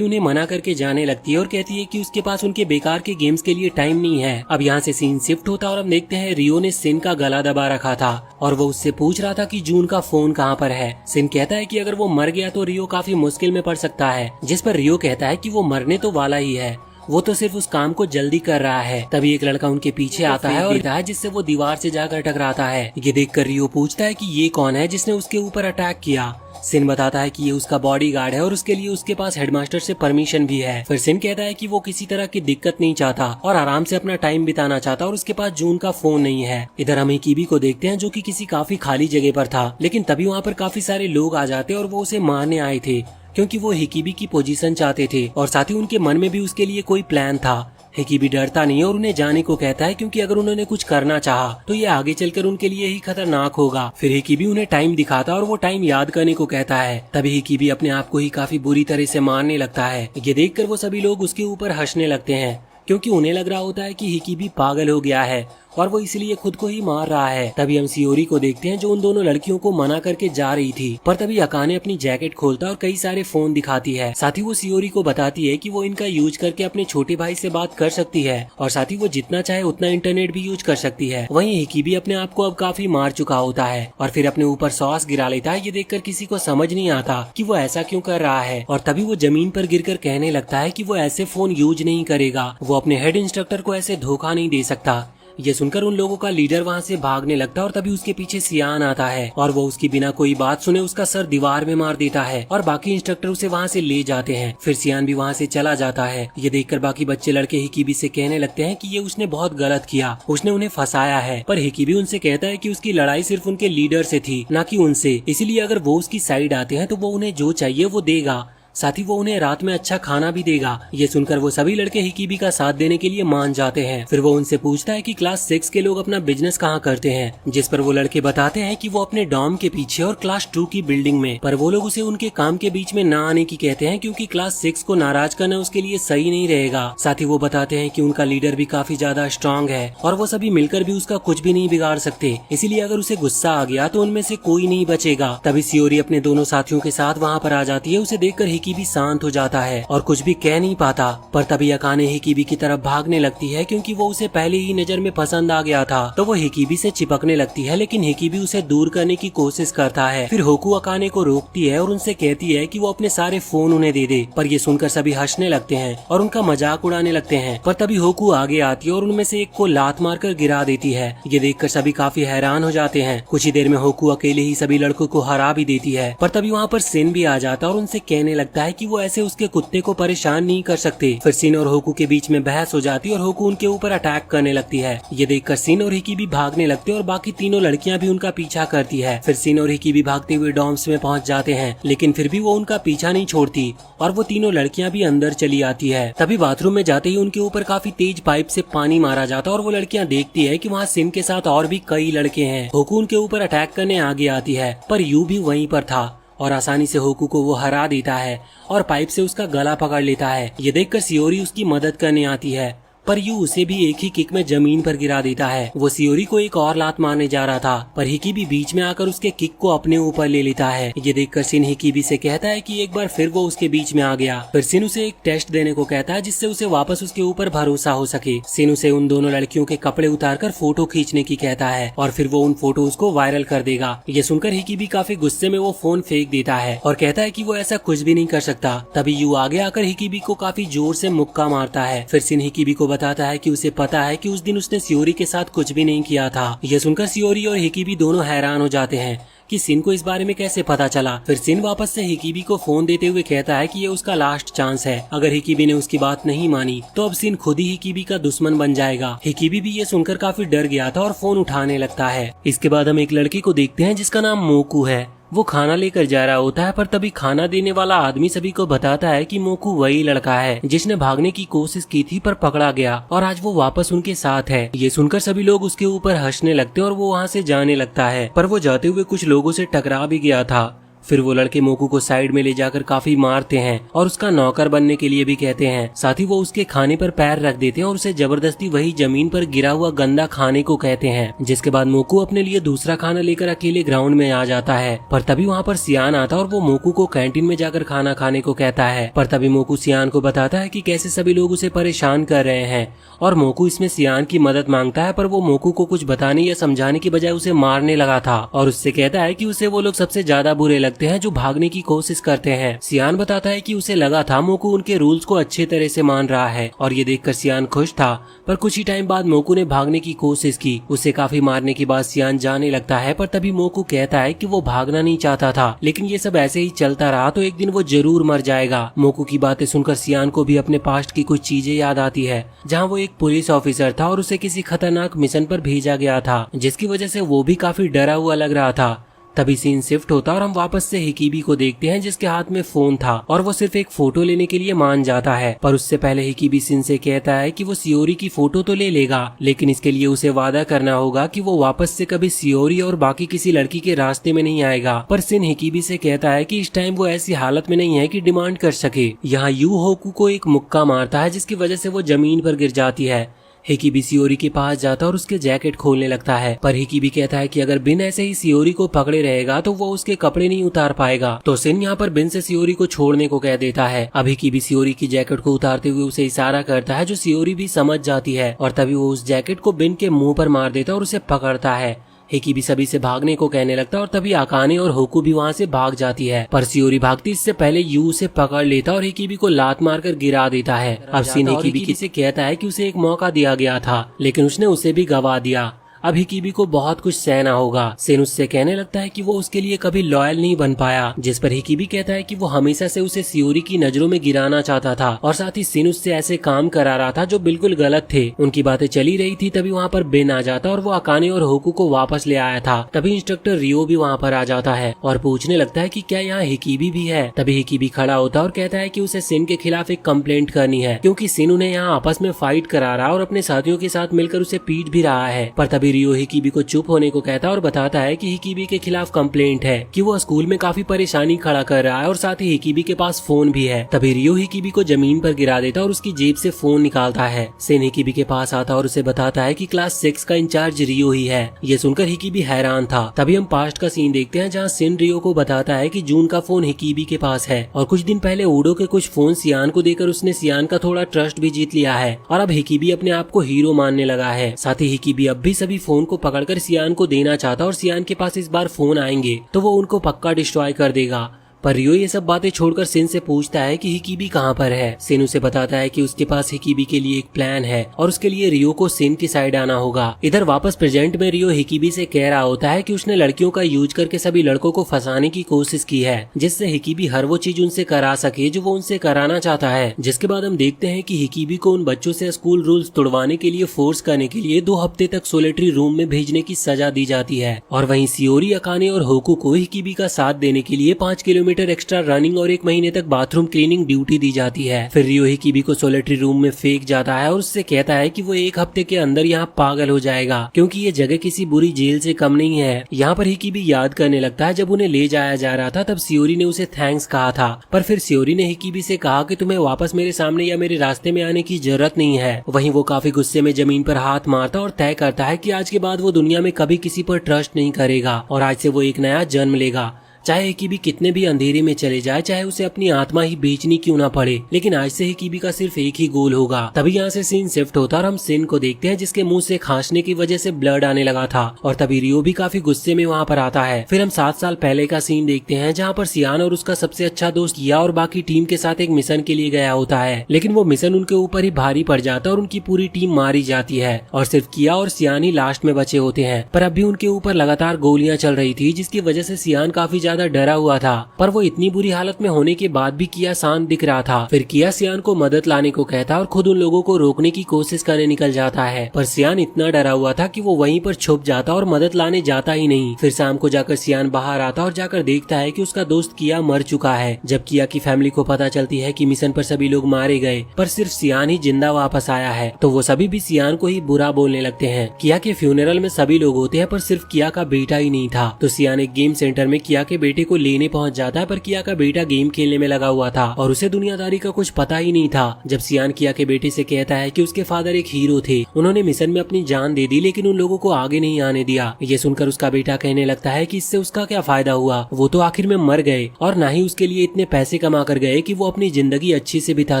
A: उन्हें मना करके जाने लगती है और कहती है कि उसके पास उनके बेकार के गेम्स के लिए टाइम नहीं है। अब यहाँ से सीन शिफ्ट होता है और हम देखते हैं रियो ने सिन का गला दबा रखा था और वो उससे पूछ रहा था कि जून का फोन कहाँ पर है। सिन कहता है कि अगर वो मर गया तो रियो काफी मुश्किल में पड़ सकता है, जिस पर रियो कहता है कि वो मरने तो वाला ही है, वो तो सिर्फ उस काम को जल्दी कर रहा है। तभी एक लड़का उनके पीछे आता है और देता है, जिससे वो दीवार से जाकर टकराता है। ये देखकर रियो पूछता है कि ये कौन है जिसने उसके ऊपर अटैक किया। सिन बताता है कि ये उसका बॉडीगार्ड है और उसके लिए उसके पास हेडमास्टर से परमिशन भी है। फिर सिन कहता है कि वो किसी तरह की दिक्कत नहीं चाहता और आराम से अपना टाइम बिताना चाहता और उसके पास जून का फोन नहीं है। इधर हम हिकीबी को देखते हैं जो कि किसी काफी खाली जगह पर था, लेकिन तभी वहाँ पर काफी सारे लोग आ जाते और वो उसे मारने आए थे, क्योंकि वो हिकीबी की पोजीशन चाहते थे और साथ ही उनके मन में भी उसके लिए कोई प्लान था। हिकीबी डरता नहीं और उन्हें जाने को कहता है, क्योंकि अगर उन्होंने कुछ करना चाहा तो ये आगे चलकर उनके लिए ही खतरनाक होगा। फिर हिकीबी उन्हें टाइम दिखाता और वो टाइम याद करने को कहता है। तभी हिकीबी अपने आप को ही काफी बुरी तरह से मारने लगता है। ये देखकर वो सभी लोग उसके ऊपर हंसने लगते हैं, क्योंकि उन्हें लग रहा होता है कि हिकीबी पागल हो गया है और वो इसलिए खुद को ही मार रहा है। तभी हम सियोरी को देखते हैं जो उन दोनों लड़कियों को मना करके जा रही थी, पर तभी अकाने अपनी जैकेट खोलता और कई सारे फोन दिखाती है। साथ ही वो सियोरी को बताती है कि वो इनका यूज करके अपने छोटे भाई से बात कर सकती है और साथ ही वो जितना चाहे उतना इंटरनेट भी यूज कर सकती है। वहीं हिकीबी अपने आप को अब काफी मार चुका होता है और फिर अपने ऊपर सॉस गिरा लेता है। ये देखकर किसी को समझ नहीं आता कि वो ऐसा क्यों कर रहा है और तभी वो जमीन पर गिरकर कहने लगता है कि वो ऐसे फोन यूज नहीं करेगा, वो अपने हेड इंस्ट्रक्टर को ऐसे धोखा नहीं दे सकता। ये सुनकर उन लोगों का लीडर वहाँ से भागने लगता है और तभी उसके पीछे सियान आता है और वो उसकी बिना कोई बात सुने उसका सर दीवार में मार देता है और बाकी इंस्ट्रक्टर उसे वहाँ से ले जाते हैं। फिर सियान भी वहाँ से चला जाता है। ये देखकर बाकी बच्चे लड़के हिकीबी से कहने लगते हैं कि ये उसने बहुत गलत किया, उसने उन्हें फंसाया है। पर हिकीबी उनसे कहता है कि उसकी लड़ाई सिर्फ उनके लीडर से थी, न कि उनसे, इसीलिए अगर वो उसकी साइड आते हैं तो वो उन्हें जो चाहिए वो देगा, साथ ही वो उन्हें रात में अच्छा खाना भी देगा। ये सुनकर वो सभी लड़के हिकीबी का साथ देने के लिए मान जाते हैं। फिर वो उनसे पूछता है कि क्लास 6 के लोग अपना बिजनेस कहाँ करते हैं, जिस पर वो लड़के बताते हैं कि वो अपने डॉर्म के पीछे और क्लास 2 की बिल्डिंग में, पर वो लोग उसे उनके काम के बीच में ना आने की कहते हैं, क्योंकि क्लास 6 को नाराज करना उसके लिए सही नहीं रहेगा। साथ ही वो बताते हैं कि उनका लीडर भी काफी ज्यादा स्ट्रांग है और वो सभी मिलकर भी उसका कुछ भी नहीं बिगाड़ सकते, इसीलिए अगर उसे गुस्सा आ गया तो उनमें से कोई नहीं बचेगा। तभी सियोरी अपने दोनों साथियों के साथ वहाँ पर आ जाती है। उसे देखकर हिकीबी शांत हो जाता है और कुछ भी कह नहीं पाता, पर तभी अकाने हिकीबी की तरफ भागने लगती है, क्योंकि वो उसे पहले ही नजर में पसंद आ गया था। तो वो हिकीबी से चिपकने लगती है, लेकिन हिकीबी उसे दूर करने की कोशिश करता है। फिर होकू अकाने को रोकती है और उनसे कहती है कि वो अपने सारे फोन उन्हें दे दे, पर ये सुनकर सभी हंसने लगते हैं और उनका मजाक उड़ाने लगते हैं। पर तभी होकू आगे आती है और उनमें से एक को लात मारकर गिरा देती है। ये देखकर सभी काफी हैरान हो जाते हैं। कुछ ही देर में होकू अकेले ही सभी लड़कों को हरा भी देती है, पर तभी वहाँ पर सिन भी आ जाता और उनसे कहने लगता है कि वो ऐसे उसके कुत्ते को परेशान नहीं कर सकते। फिर सिन और होकू के बीच में बहस हो जाती है और होकू उनके ऊपर अटैक करने लगती है। ये देखकर सिन और हिकी भी भागने लगते हैं और बाकी तीनों लड़कियां भी उनका पीछा करती है। फिर सिन और हिकी भी भागते हुए डॉर्म्स में पहुंच जाते हैं, लेकिन फिर भी वो उनका पीछा नहीं छोड़ती और वो तीनों लड़कियां भी अंदर चली आती है। तभी बाथरूम में जाते ही उनके ऊपर काफी तेज पाइप से पानी मारा जाता है और वो लड़कियां देखती है कि वहाँ सिन के साथ और भी कई लड़के हैं। होकू उनके ऊपर अटैक करने आगे आती है, पर यू भी वहीं पर था और आसानी से होकू को वो हरा देता है और पाइप से उसका गला पकड़ लेता है। ये देखकर सियोरी उसकी मदद करने आती है, पर यू उसे भी एक ही किक में जमीन पर गिरा देता है। वो सियोरी को एक और लात मारने जा रहा था, पर हिकी भी बीच में आकर उसके किक को अपने ऊपर ले लेता है। ये देखकर सिन हिकीबी से कहता है कि एक बार फिर वो उसके बीच में आ गया। फिर सिन उसे एक टेस्ट देने को कहता है, जिससे उसे वापस उसके ऊपर भरोसा हो सके। सिन उसे उन दोनों लड़कियों के कपड़े उतारकर फोटो खींचने की कहता है और फिर वो उन फोटोज को वायरल कर देगा। ये सुनकर हिकीबी काफी गुस्से में वो फोन फेंक देता है और कहता है कि वो ऐसा कुछ भी नहीं कर सकता। तभी यू आगे आकर हिकीबी को काफी जोर से मुक्का मारता है। फिर सिन हिकीबी को बताता है कि उसे पता है कि उस दिन उसने सियोरी के साथ कुछ भी नहीं किया था। यह सुनकर सियोरी और हिकिबी दोनों हैरान हो जाते हैं कि सिन को इस बारे में कैसे पता चला। फिर सिन वापस से हिकिबी को फोन देते हुए कहता है कि ये उसका लास्ट चांस है। अगर हिकिबी ने उसकी बात नहीं मानी तो अब सिन खुद ही हिकिबी का दुश्मन बन जाएगा। हिकिबी भी ये सुनकर काफी डर गया था और फोन उठाने लगता है। इसके बाद हम एक लड़की को देखते हैं जिसका नाम मोकू है। वो खाना लेकर जा रहा होता है, पर तभी खाना देने वाला आदमी सभी को बताता है कि मोकू वही लड़का है जिसने भागने की कोशिश की थी पर पकड़ा गया और आज वो वापस उनके साथ है। ये सुनकर सभी लोग उसके ऊपर हंसने लगते और वो वहाँ से जाने लगता है, पर वो जाते हुए कुछ लोगों से टकरा भी गया था। फिर वो लड़के मोकू को साइड में ले जाकर काफी मारते हैं और उसका नौकर बनने के लिए भी कहते हैं। साथ ही वो उसके खाने पर पैर रख देते हैं और उसे जबरदस्ती वही जमीन पर गिरा हुआ गंदा खाने को कहते हैं। जिसके बाद मोकू अपने लिए दूसरा खाना लेकर अकेले ग्राउंड में आ जाता है, पर तभी वहाँ पर सियान आता और वो मोकू को कैंटीन में जाकर खाना खाने को कहता है। पर तभी मोकू सियान को बताता है कि कैसे सभी लोग उसे परेशान कर रहे हैं और मोकू इसमें सियान की मदद मांगता है, पर वो मोकू को कुछ बताने या समझाने की बजाय उसे मारने लगा था और उससे कहता है कि उसे वो लोग सबसे ज्यादा बुरे लगते हैं जो भागने की कोशिश करते हैं। सियान बताता है कि उसे लगा था मोकू उनके रूल्स को अच्छे तरह से मान रहा है और ये देखकर सियान खुश था, पर कुछ ही टाइम बाद मोकू ने भागने की कोशिश की। उसे काफी मारने के बाद सियान जाने लगता है, पर तभी मोकू कहता है कि वो भागना नहीं चाहता था, लेकिन ये सब ऐसे ही चलता रहा तो एक दिन वो जरूर मर जाएगा। मोकू की बातें सुनकर सियान को भी अपने पास्ट की कुछ चीजें याद आती है, जहाँ वो एक पुलिस ऑफिसर था और उसे किसी खतरनाक मिशन पर भेजा गया था, जिसकी वजह से वो भी काफी डरा हुआ लग रहा था। तभी सीन शिफ्ट होता और हम वापस से हिकिबी को देखते हैं जिसके हाथ में फोन था और वो सिर्फ एक फोटो लेने के लिए मान जाता है। पर उससे पहले हिकिबी सिन से कहता है कि वो सियोरी की फोटो तो ले लेगा, लेकिन इसके लिए उसे वादा करना होगा कि वो वापस से कभी सियोरी और बाकी किसी लड़की के रास्ते में नहीं आएगा। पर सिन हिकिबी से कहता है कि इस टाइम वो ऐसी हालत में नहीं है कि डिमांड कर सके। यहाँ यू होकू को एक मुक्का मारता है जिसकी वजह से वो जमीन पर गिर जाती है। हिकिबी सियोरी के पास जाता और उसके जैकेट खोलने लगता है, पर हिकिबी कहता है कि अगर बिन ऐसे ही सियोरी को पकड़े रहेगा तो वो उसके कपड़े नहीं उतार पाएगा। तो सिन यहाँ पर बिन से सियोरी को छोड़ने को कह देता है। अब हिकिबी सियोरी की जैकेट को उतारते हुए उसे इशारा करता है, जो सियोरी भी समझ जाती है और तभी वो उस जैकेट को बिन के मुंह पर मार देता और उसे पकड़ता है। हिकिबी सभी से भागने को कहने लगता और तभी आकाने और होकू भी वहाँ से भाग जाती है, पर सियोरी भागती इससे पहले यू उसे पकड़ लेता और हिकिबी को लात मारकर गिरा देता है। अब सिन हिकिबी से कहता है कि उसे एक मौका दिया गया था, लेकिन उसने उसे भी गवा दिया। अब हिकिबी को बहुत कुछ सहना होगा। सिन उससे कहने लगता है कि वो उसके लिए कभी लॉयल नहीं बन पाया, जिस पर हिकिबी कहता है कि वो हमेशा से उसे सियोरी की नजरों में गिराना चाहता था और साथ ही सिन उससे ऐसे काम करा रहा था जो बिल्कुल गलत थे। उनकी बातें चली रही थी, तभी वहाँ पर बेन आ जाता और वो अकाने और होकू को वापस ले आया था। तभी इंस्ट्रक्टर रियो भी वहाँ पर आ जाता है और पूछने लगता है कि क्या यहाँ हिकिबी भी है। तभी हिकिबी खड़ा होता और कहता है कि उसे सिन के खिलाफ एक कंप्लेंट करनी है, क्योंकि सिन उन्हें यहाँ आपस में फाइट करा रहा और अपने साथियों के साथ मिलकर उसे पीट भी रहा है। पर तभी रियो हिकिबी को चुप होने को कहता है और बताता है कि हिकिबी के खिलाफ कंप्लेंट है कि वो स्कूल में काफी परेशानी खड़ा कर रहा है और साथ ही हिकिबी के पास फोन भी है। तभी रियो हिकिबी को जमीन पर गिरा देता और उसकी जेब से फोन निकालता है। सिन हिकिबी के पास आता और उसे बताता है कि क्लास 6 का इंचार्ज रियो ही है। ये सुनकर हिकिबी हैरान था। तभी हम पास्ट का सीन देखते हैं, जहाँ सिन रियो को बताता है कि जून का फोन हिकिबी के पास है और कुछ दिन पहले ऊडो के कुछ फोन सियान को देकर उसने सियान का थोड़ा ट्रस्ट भी जीत लिया है और अब हिकिबी अपने आप को हीरो मानने लगा है। साथ ही हिकिबी अब भी सभी फोन को पकड़कर सियान को देना चाहता और सियान के पास इस बार फोन आएंगे तो वो उनको पक्का डिस्ट्रॉय कर देगा। पर रियो ये सब बातें छोड़कर सिन से पूछता है कि हिकिबी कहाँ पर है। सिन उसे बताता है कि उसके पास हिकिबी के लिए एक प्लान है और उसके लिए रियो को सिन की साइड आना होगा। इधर वापस प्रेजेंट में रियो हिकिबी से कह रहा होता है कि उसने लड़कियों का यूज करके सभी लड़कों को फंसाने की कोशिश की है, जिससे हिकिबी हर वो चीज उनसे करा सके जो वो उनसे कराना चाहता है। जिसके बाद हम देखते हैं कि हिकिबी को उन बच्चों से स्कूल रूल्स तोड़वाने के लिए फोर्स करने के लिए 2 हफ्ते तक सोलेटरी रूम में भेजने की सजा दी जाती है और वहीं सियोरी, अकाने और होकू को हिकिबी का साथ देने के लिए 5 किलोमीटर एक्स्ट्रा रनिंग और 1 महीने तक बाथरूम क्लीनिंग ड्यूटी दी जाती है। फिर रियो हिकिबी को सोलेटरी रूम में फेंक जाता है और उससे कहता है कि वो 1 हफ्ते के अंदर यहाँ पागल हो जाएगा, क्योंकि ये जगह किसी बुरी जेल से कम नहीं है। यहाँ पर हिकिबी याद करने लगता है जब उन्हें ले जाया जा रहा था तब सियोरी ने उसे थैंक्स कहा था, पर फिर सियोरी ने हिकिबी से कहा कि तुम्हें वापस मेरे सामने या मेरे रास्ते में आने की जरूरत नहीं है। वहीं वो काफी गुस्से में जमीन पर हाथ मारता और तय करता है कि आज के बाद वो दुनिया में कभी किसी पर ट्रस्ट नहीं करेगा और आज से वो एक नया जन्म लेगा। चाहे हिकिबी कितने भी अंधेरे में चले जाए, चाहे उसे अपनी आत्मा ही बेचनी क्यों ना पड़े, लेकिन आज से हिकिबी का सिर्फ एक ही गोल होगा। तभी यहाँ से सीन शिफ्ट होता है और हम सिन को देखते हैं जिसके मुंह से खांसने की वजह से ब्लड आने लगा था और तभी रियो भी काफी गुस्से में वहाँ पर आता है। फिर हम 7 साल पहले का सीन देखते हैं जहाँ पर सियान और उसका सबसे अच्छा दोस्त किया और बाकी टीम के साथ एक मिशन के लिए गया होता है, लेकिन वो मिशन उनके ऊपर ही भारी पड़ जाता है और उनकी पूरी टीम मारी जाती है और सिर्फ किया और सियान ही लास्ट में बचे होते हैं। पर अब भी उनके ऊपर लगातार गोलियां चल रही थी जिसकी वजह से सियान काफी ज्यादा डरा हुआ था, पर वो इतनी बुरी हालत में होने के बाद भी किया शांत दिख रहा था। फिर किया सियान को मदद लाने को कहता और खुद उन लोगों को रोकने की कोशिश करने निकल जाता है, पर सियान इतना डरा हुआ था कि वो वहीं पर छुप जाता और मदद लाने जाता ही नहीं। फिर शाम को जाकर सियान बाहर आता और जाकर देखता है कि उसका दोस्त किया मर चुका है। जब किया की फैमिली को पता चलती है कि मिशन पर सभी लोग मारे गए पर सिर्फ सियान ही जिंदा वापस आया है, तो वो सभी भी सियान को ही बुरा बोलने लगते हैं। किया के फ्यूनरल में सभी लोग होते हैं पर सिर्फ किया का बेटा ही नहीं था, तो सियान एक गेम सेंटर में किया के बेटे को लेने पहुंच जाता है, पर किया का बेटा गेम खेलने में लगा हुआ था और उसे दुनियादारी का कुछ पता ही नहीं था। जब सियान किया के बेटे से कहता है कि उसके फादर एक हीरो थे, उन्होंने मिशन में अपनी जान दे दी लेकिन उन लोगों को आगे नहीं आने दिया, ये सुनकर उसका बेटा कहने लगता है कि इससे उसका क्या फायदा हुआ, वो तो आखिर में मर गए और ना ही उसके लिए इतने पैसे कमा कर गए कि वो अपनी जिंदगी अच्छी से बिता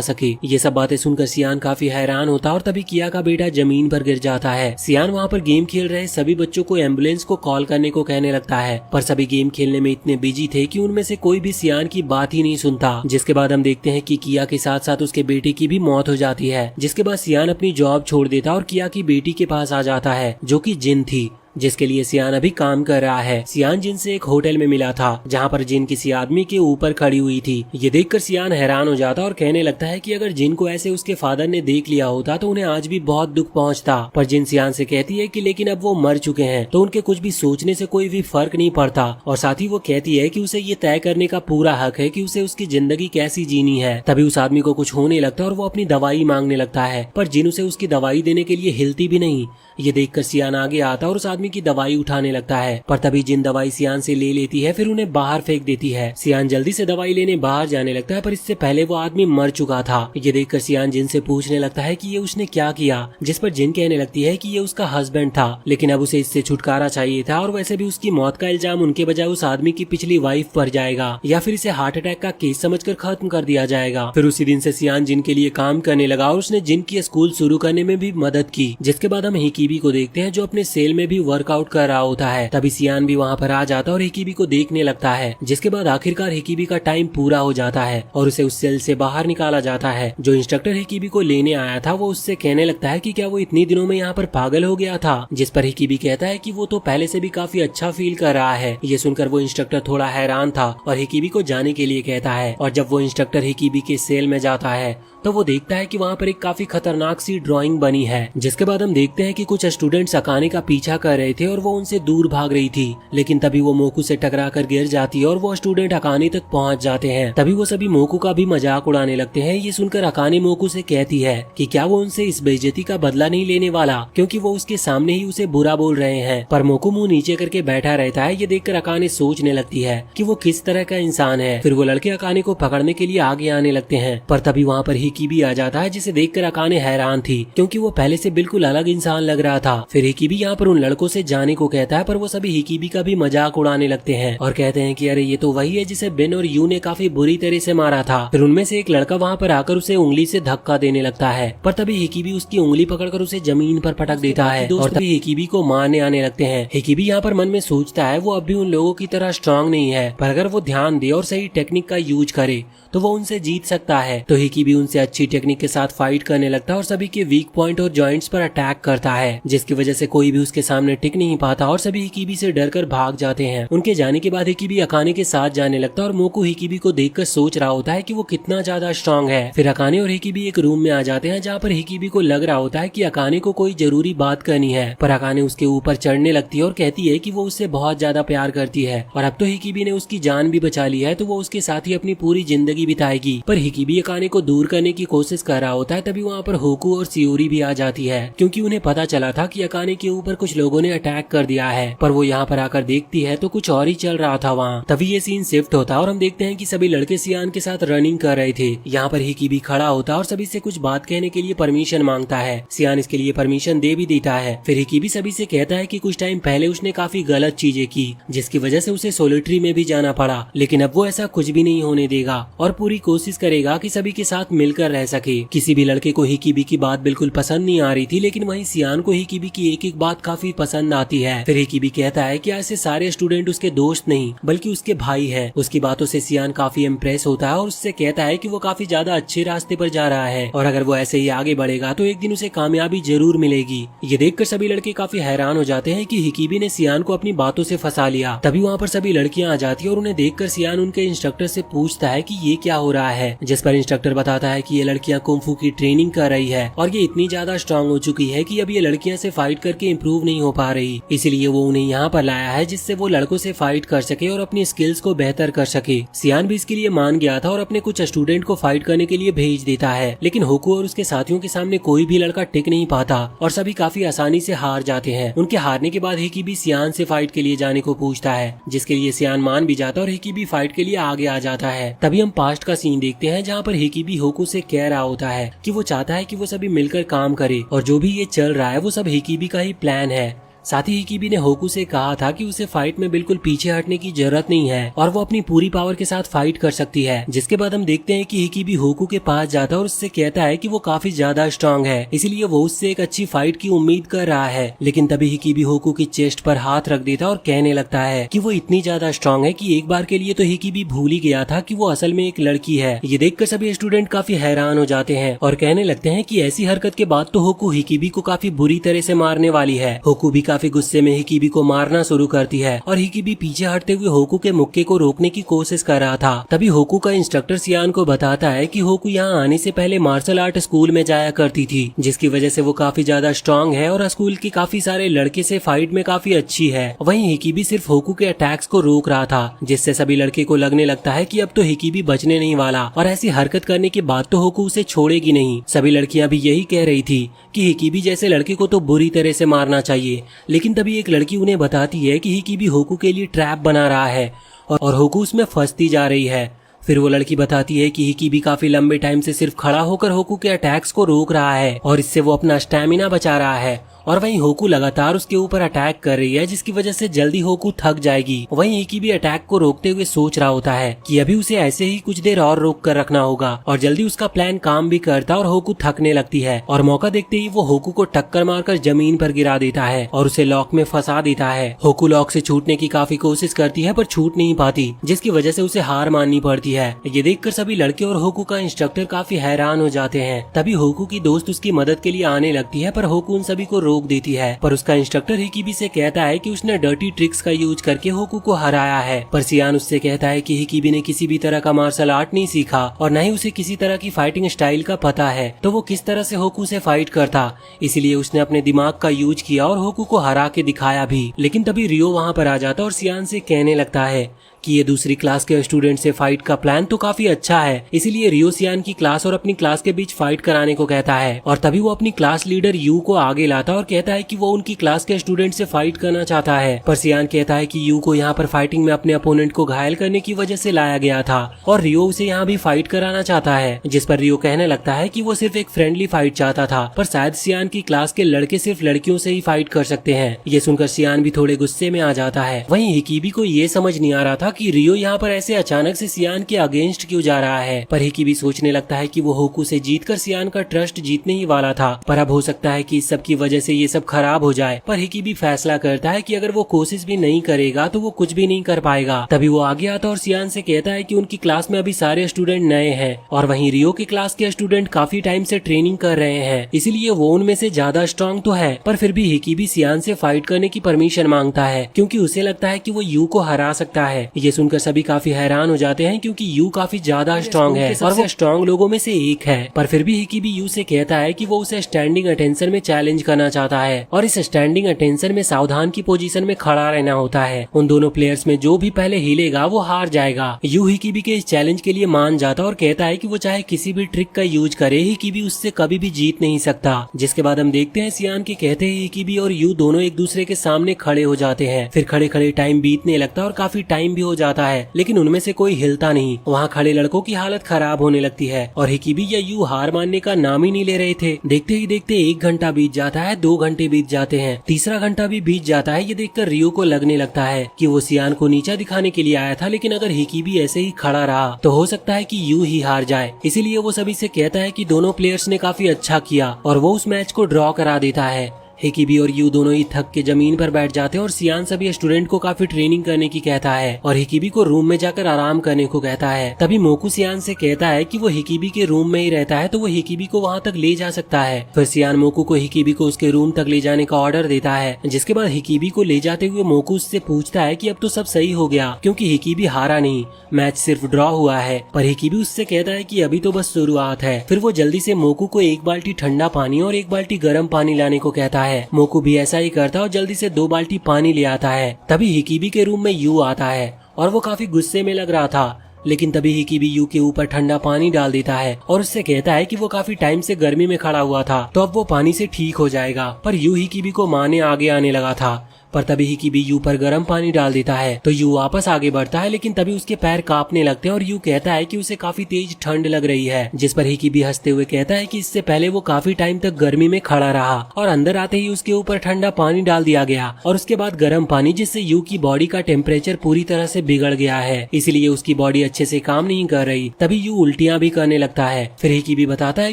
A: सके। ये सब बातें सुनकर सियान काफी हैरान होता और तभी किया का बेटा जमीन पर गिर जाता है। सियान वहाँ पर गेम खेल रहे सभी बच्चों को एम्बुलेंस को कॉल करने को कहने लगता है, पर सभी गेम खेलने में इतने बिजी थे कि उनमें से कोई भी सियान की बात ही नहीं सुनता। जिसके बाद हम देखते हैं कि किया के साथ साथ उसके बेटे की भी मौत हो जाती है, जिसके बाद सियान अपनी जॉब छोड़ देता और किया की बेटी के पास आ जाता है जो कि जिन थी, जिसके लिए सियान अभी काम कर रहा है। सियान जिन से एक होटल में मिला था जहाँ पर जिन किसी आदमी के ऊपर खड़ी हुई थी। ये देखकर सियान हैरान हो जाता और कहने लगता है कि अगर जिन को ऐसे उसके फादर ने देख लिया होता तो उन्हें आज भी बहुत दुख पहुँचता। पर जिन सियान से कहती है कि लेकिन अब वो मर चुके हैं तो उनके कुछ भी सोचने से कोई भी फर्क नहीं पड़ता, और साथ ही वो कहती है कि उसे ये तय करने का पूरा हक है कि उसे उसकी जिंदगी कैसी जीनी है। तभी उस आदमी को कुछ होने लगता है और वो अपनी दवाई मांगने लगता है, पर जिन उसे उसकी दवाई देने के लिए हिलती भी नहीं। ये देखकर सियान आगे आता और उस आदमी की दवाई उठाने लगता है, पर तभी जिन दवाई सियान से ले लेती है, फिर उन्हें बाहर फेंक देती है। सियान जल्दी से दवाई लेने बाहर जाने लगता है, पर इससे पहले वो आदमी मर चुका था। ये देखकर सियान जिन से पूछने लगता है कि ये उसने क्या किया, जिस पर जिन कहने लगती है कि ये उसका हस्बैंड था, लेकिन अब उसे इससे छुटकारा चाहिए था और वैसे भी उसकी मौत का इल्जाम उनके बजाय उस आदमी की पिछली वाइफ पर जाएगा, या फिर इसे हार्ट अटैक का केस समझकर खत्म कर दिया जाएगा। फिर उसी दिन से सियान जिन के लिए काम करने लगा और उसने जिन की स्कूल शुरू करने में भी मदद की। जिसके बाद हम हिकिबी को देखते हैं जो अपने सेल में भी वर्कआउट कर रहा होता है। तभी सियान भी वहाँ पर आ जाता और हिकिबी को देखने लगता है, जिसके बाद आखिरकार हिकिबी का टाइम पूरा हो जाता है और उसे उस सेल से बाहर निकाला जाता है। जो इंस्ट्रक्टर हिकिबी को लेने आया था वो उससे कहने लगता है कि क्या वो इतनी दिनों में यहाँ पर पागल हो गया था, जिस पर हिकिबी कहता है कि वो तो पहले से भी काफी अच्छा फील कर रहा है। ये सुनकर वो इंस्ट्रक्टर थोड़ा हैरान था और हिकिबी को जाने के लिए कहता है, और जब वो इंस्ट्रक्टर हिकिबी के सेल में जाता है तो वो देखता है कि वहाँ पर एक काफी खतरनाक सी ड्राइंग बनी है। जिसके बाद हम देखते हैं कि कुछ स्टूडेंट्स अकाने का पीछा कर रहे थे और वो उनसे दूर भाग रही थी, लेकिन तभी वो मोकू से टकरा कर गिर जाती है और वो स्टूडेंट अकाने तक पहुँच जाते हैं। तभी वो सभी मोकू का भी मजाक उड़ाने लगते हैं। ये सुनकर अकाने मोकू से कहती है कि क्या वो उनसे इस बेइज्जती का बदला नहीं लेने वाला, क्योंकि वो उसके सामने ही उसे बुरा बोल रहे हैं। पर मोकू मुंह नीचे करके बैठा रहता है। ये देखकर अकाने सोचने लगती है कि वो किस तरह का इंसान है। फिर वो लड़के अकाने को पकड़ने के लिए आगे आने लगते हैं, पर तभी वहाँ पर हिकिबी आ जाता है, जिसे देखकर अकाने हैरान थी क्योंकि वो पहले से बिल्कुल अलग इंसान लग रहा था। फिर हिकिबी यहाँ पर उन लड़कों से जाने को कहता है, पर वो सभी हिकिबी का भी मजाक उड़ाने लगते हैं और कहते हैं कि अरे ये तो वही है जिसे बेन और यू ने काफी बुरी तरह से मारा था। फिर उनमें से एक लड़का वहाँ पर आकर उसे उंगली से धक्का देने लगता है, पर तभी हिकिबी उसकी उंगली पकड़कर उसे जमीन पर पटक देता है और तभी हिकिबी को मारने आने लगते हैं। हिकिबी यहाँ पर मन में सोचता है वो अब भी उन लोगों की तरह स्ट्रांग नहीं है, पर अगर वो ध्यान दे और सही टेक्निक का यूज करे तो वो उनसे जीत सकता है। तो हिकिबी उनसे अच्छी टेक्निक के साथ फाइट करने लगता है और सभी के वीक पॉइंट और जॉइंट्स पर अटैक करता है, जिसकी वजह से कोई भी उसके सामने टिक नहीं पाता और सभी हिकिबी से डरकर भाग जाते हैं। उनके जाने के बाद हिकिबी अकाने के साथ जाने लगता है और मोकू हिकिबी को देखकर सोच रहा होता है कि वो कितना ज्यादा स्ट्रांग है। फिर अकाने और हिकिबी एक रूम में आ जाते हैं जहाँ पर हिकिबी को लग रहा होता है कि अकाने को कोई जरूरी बात करनी है, पर अकाने उसके ऊपर चढ़ने लगती है और कहती है कि वो उससे बहुत ज्यादा प्यार करती है और अब तो हिकिबी ने उसकी जान भी बचा ली है तो वो उसके साथ ही अपनी पूरी जिंदगी बिताएगी। पर हिकिबी अकाने को दूर करने रोकने की कोशिश कर रहा होता है तभी वहाँ पर होकू और सियोरी भी आ जाती है, क्योंकि उन्हें पता चला था कि अकाने के ऊपर कुछ लोगों ने अटैक कर दिया है। पर वो यहाँ पर आकर देखती है तो कुछ और ही चल रहा था वहाँ। तभी ये सीन शिफ्ट होता है और हम देखते हैं कि सभी लड़के सियान के साथ रनिंग कर रहे थे। यहाँ पर हिकी भी खड़ा होता है और सभी से कुछ बात कहने के लिए परमिशन मांगता है। सियान इसके लिए परमिशन दे भी देता है। फिर हिकी भी सभी से कहता है कि कुछ टाइम पहले उसने काफी गलत चीजें की, जिसकी वजह से उसे सोलिटरी में भी जाना पड़ा, लेकिन अब वो ऐसा कुछ भी नहीं होने देगा और पूरी कोशिश करेगा कि सभी के साथ मिलकर रह सके। किसी भी लड़के को हिकीबी की बात बिल्कुल पसंद नहीं आ रही थी, लेकिन वहीं सियान को हिकीबी की एक एक बात काफी पसंद आती है। फिर हिकीबी कहता है कि ऐसे सारे स्टूडेंट उसके दोस्त नहीं बल्कि उसके भाई है। उसकी बातों से सियान काफी इम्प्रेस होता है और उससे कहता है कि वो काफी ज्यादा अच्छे रास्ते पर जा रहा है और अगर वो ऐसे ही आगे बढ़ेगा तो एक दिन उसे कामयाबी जरूर मिलेगी। ये देखकर सभी लड़के काफी हैरान हो जाते हैं कि हिकीबी ने सियान को अपनी बातों से फंसा लिया। तभी वहाँ पर सभी लड़कियां आ जाती है और उन्हें देखकर सियान उनके इंस्ट्रक्टर से पूछता है कि ये क्या हो रहा है, जिस पर इंस्ट्रक्टर बताता है कि ये लड़कियां कुंफू की ट्रेनिंग कर रही है और ये इतनी ज्यादा स्ट्रांग हो चुकी है कि अब ये लड़कियां से फाइट करके इम्प्रूव नहीं हो पा रही, इसीलिए वो उन्हें यहाँ पर लाया है जिससे वो लड़कों से फाइट कर सके और अपनी स्किल्स को बेहतर कर सके। सियान भी इसके लिए मान गया था और अपने कुछ स्टूडेंट को फाइट करने के लिए भेज देता है, लेकिन होकू और उसके साथियों के सामने कोई भी लड़का टिक नहीं पाता और सभी काफी आसानी से हार जाते हैं। उनके हारने के बाद हिकी भी सियान से फाइट के लिए जाने को पूछता है, जिसके लिए सियान मान भी जाता है और हिकी भी फाइट के लिए आगे आ जाता है। तभी हम पास्ट का सीन देखते हैं जहाँ पर हिकी भी होकू से कह रहा होता है कि वो चाहता है कि वो सभी मिलकर काम करे और जो भी ये चल रहा है वो सब हिकीबी का ही प्लान है। साथ ही हिकीबी ने होकू से कहा था कि उसे फाइट में बिल्कुल पीछे हटने की जरूरत नहीं है और वो अपनी पूरी पावर के साथ फाइट कर सकती है। जिसके बाद हम देखते हैं कि हिकीबी होकू के पास जाता है और उससे कहता है कि वो काफी ज्यादा स्ट्रांग है, इसलिए वो उससे एक अच्छी फाइट की उम्मीद कर रहा है। लेकिन तभी हिकीबी होकू की चेस्ट पर हाथ रख देता है और कहने लगता है कि वो इतनी ज्यादा स्ट्रांग है कि एक बार के लिए तो हिकीबी भूल ही गया था कि वो असल में एक लड़की है। ये देखकर सभी स्टूडेंट काफी हैरान हो जाते हैं और कहने लगते हैं कि ऐसी हरकत के बाद तो होकू हिकीबी को काफी बुरी तरह से मारने वाली है। होकू भी काफी गुस्से में हिकीबी को मारना शुरू करती है और हिकीबी पीछे हटते हुए होकू के मुक्के को रोकने की कोशिश कर रहा था। तभी होकू का इंस्ट्रक्टर सियान को बताता है कि होकू यहाँ आने से पहले मार्शल आर्ट स्कूल में जाया करती थी, जिसकी वजह से वो काफी ज्यादा स्ट्रांग है और स्कूल के काफी सारे लड़के से फाइट में काफी अच्छी है। वहीं हिकीबी सिर्फ होकू के अटैक्स को रोक रहा था, जिससे सभी लड़के को लगने लगता है कि अब तो हिकीबी बचने नहीं वाला और ऐसी हरकत करने के बाद तो होकू उसे छोड़ेगी नहीं। सभी लड़कियां भी यही कह रही थी कि हिकीबी जैसे लड़के को तो बुरी तरह से मारना चाहिए, लेकिन तभी एक लड़की उन्हें बताती है कि हिकीबी होकू के लिए ट्रैप बना रहा है और होकू उसमें फंसती जा रही है। फिर वो लड़की बताती है कि हिकीबी काफी लंबे टाइम से सिर्फ खड़ा होकर होकू के अटैक्स को रोक रहा है और इससे वो अपना स्टैमिना बचा रहा है और वहीं होकू लगातार उसके ऊपर अटैक कर रही है, जिसकी वजह से जल्दी होकू थक जाएगी। वहीं हिकीबी अटैक को रोकते हुए सोच रहा होता है कि अभी उसे ऐसे ही कुछ देर और रोक कर रखना होगा और जल्दी उसका प्लान काम भी करता और होकू थकने लगती है और मौका देखते ही वो होकू को टक्कर मारकर जमीन पर गिरा देता है और उसे लॉक में फंसा देता है। होकू लॉक से छूटने की काफी कोशिश करती है पर छूट नहीं पाती, जिसकी वजह से उसे हार माननी पड़ती है। ये देखकर सभी लड़के और होकू का इंस्ट्रक्टर काफी हैरान हो जाते हैं। तभी होकू की दोस्त उसकी मदद के लिए आने लगती है पर होकू उन सभी को रोक देती है। पर उसका इंस्ट्रक्टर हिकीबी से कहता है कि उसने डर्टी ट्रिक्स का यूज करके होकू को हराया है। पर सियान उससे कहता है कि हिकीबी ने किसी भी तरह का मार्शल आर्ट नहीं सीखा और न ही उसे किसी तरह की फाइटिंग स्टाइल का पता है, तो वो किस तरह से होकू से फाइट करता। इसीलिए उसने अपने दिमाग का यूज किया और होकू को हरा के दिखाया भी। लेकिन तभी रियो वहाँ पर आ जाता और सियान से कहने लगता है कि ये दूसरी क्लास के स्टूडेंट से फाइट का प्लान तो काफी अच्छा है, इसीलिए रियो सियान की क्लास और अपनी क्लास के बीच फाइट कराने को कहता है। और तभी वो अपनी क्लास लीडर यू को आगे लाता और कहता है कि वो उनकी क्लास के स्टूडेंट से फाइट करना चाहता है। पर सियान कहता है कि यू को यहाँ पर फाइटिंग में अपने अपोनेंट को घायल करने की वजह से लाया गया था और रियो उसे यहाँ भी फाइट कराना चाहता है, जिस पर रियो कहने लगता है कि वो सिर्फ एक फ्रेंडली फाइट चाहता था, पर शायद सियान की क्लास के लड़के सिर्फ लड़कियों से ही फाइट कर सकते हैं। ये सुनकर सियान भी थोड़े गुस्से में आ जाता है। वहीं हिकीबी को ये समझ नहीं आ रहा था कि रियो यहाँ पर ऐसे अचानक से सियान के अगेंस्ट क्यों जा रहा है। पर हिकीबी सोचने लगता है कि वो होकू से जीतकर सियान का ट्रस्ट जीतने ही वाला था, पर अब हो सकता है कि इस सब की वजह से ये सब खराब हो जाए। पर हिकीबी फैसला करता है कि अगर वो कोशिश भी नहीं करेगा तो वो कुछ भी नहीं कर पाएगा। तभी वो आगे आता और सियान से कहता है कि उनकी क्लास में अभी सारे स्टूडेंट नए हैं और वहीं रियो की क्लास के स्टूडेंट काफी टाइम से ट्रेनिंग कर रहे हैं, इसलिए वो उनमें से ज्यादा स्ट्रांग तो है। पर फिर भी हिकीबी सियान से फाइट करने की परमिशन मांगता है, क्योंकि उसे लगता है कि वो यू को हरा सकता है। ये सुनकर सभी काफी हैरान हो जाते हैं क्योंकि यू काफी ज्यादा स्ट्रांग है और वो स्ट्रांग लोगों में से एक है। पर फिर भी हिकिबी यू से कहता है कि वो उसे स्टैंडिंग अटेंशन में चैलेंज करना चाहता है और इस स्टैंडिंग अटेंशन में सावधान की पोजीशन में खड़ा रहना होता है। उन दोनों प्लेयर्स में जो भी पहले हिलेगा वो हार जाएगा। यू हिकिबी के इस चैलेंज के लिए मान जाता और कहता है कि वो चाहे किसी भी ट्रिक का यूज करे, हिकिबी उससे कभी भी जीत नहीं सकता। जिसके बाद हम देखते हैं सियान के कहते ही हिकिबी और यू दोनों एक दूसरे के सामने खड़े हो जाते हैं। फिर खड़े खड़े टाइम बीतने लगता है और काफी टाइम भी हो जाता है, लेकिन उनमें से कोई हिलता नहीं। वहाँ खड़े लड़कों की हालत खराब होने लगती है और हिकिबी या यू हार मानने का नाम ही नहीं ले रहे थे। देखते ही देखते 1 घंटा बीत जाता है, 2 घंटे बीत जाते हैं, तीसरा घंटा भी बीत जाता है। ये देखकर रियो को लगने लगता है कि वो सियान को नीचा दिखाने के लिए आया था, लेकिन अगर हिकिबी ऐसे ही खड़ा रहा तो हो सकता है कि यू ही हार जाए। इसीलिए वो सभी से कहता है कि दोनों प्लेयर्स ने काफी अच्छा किया और वो उस मैच को ड्रॉ करा देता है। हिकिबी और यू दोनों ही थक के जमीन पर बैठ जाते हैं और सियान सभी स्टूडेंट को काफी ट्रेनिंग करने की कहता है और हिकिबी को रूम में जाकर आराम करने को कहता है। तभी मोकू सियान से कहता है कि वो हिकिबी के रूम में ही रहता है तो वो हिकिबी को वहाँ तक ले जा सकता है। फिर सियान मोकू को हिकिबी को उसके रूम तक ले जाने का ऑर्डर देता है, जिसके बाद हिकिबी को ले जाते हुए मोकू उससे पूछता है कि अब तो सब सही हो गया क्योंकि हिकिबी हारा नहीं, मैच सिर्फ ड्रॉ हुआ है। पर हिकिबी उससे कहता है कि अभी तो बस शुरुआत है। फिर वो जल्दी से मोकू को 1 बाल्टी ठंडा पानी और 1 बाल्टी गर्म पानी लाने को कहता है। मोकू भी ऐसा ही करता है और जल्दी से 2 बाल्टी पानी ले आता है। तभी हिकिबी के रूम में यू आता है और वो काफी गुस्से में लग रहा था, लेकिन तभी हिकिबी यू के ऊपर ठंडा पानी डाल देता है और उससे कहता है कि वो काफी टाइम से गर्मी में खड़ा हुआ था तो अब वो पानी से ठीक हो जाएगा। पर यू हिकिबी को मारने आगे आने लगा था, पर तभी हिकिबी यू पर गर्म पानी डाल देता है तो यू वापस आगे बढ़ता है, लेकिन तभी उसके पैर कांपने लगते हैं और यू कहता है कि उसे काफी तेज ठंड लग रही है। जिस पर हिकिबी हंसते हुए कहता है कि इससे पहले वो काफी टाइम तक गर्मी में खड़ा रहा और अंदर आते ही उसके ऊपर ठंडा पानी डाल दिया गया और उसके बाद गर्म पानी, जिससे यू की बॉडी का टेम्परेचर पूरी तरह से बिगड़ गया है, इसलिए उसकी बॉडी अच्छे से काम नहीं कर रही। तभी यू उल्टियाँ भी करने लगता है। फिर हिकिबी बताता है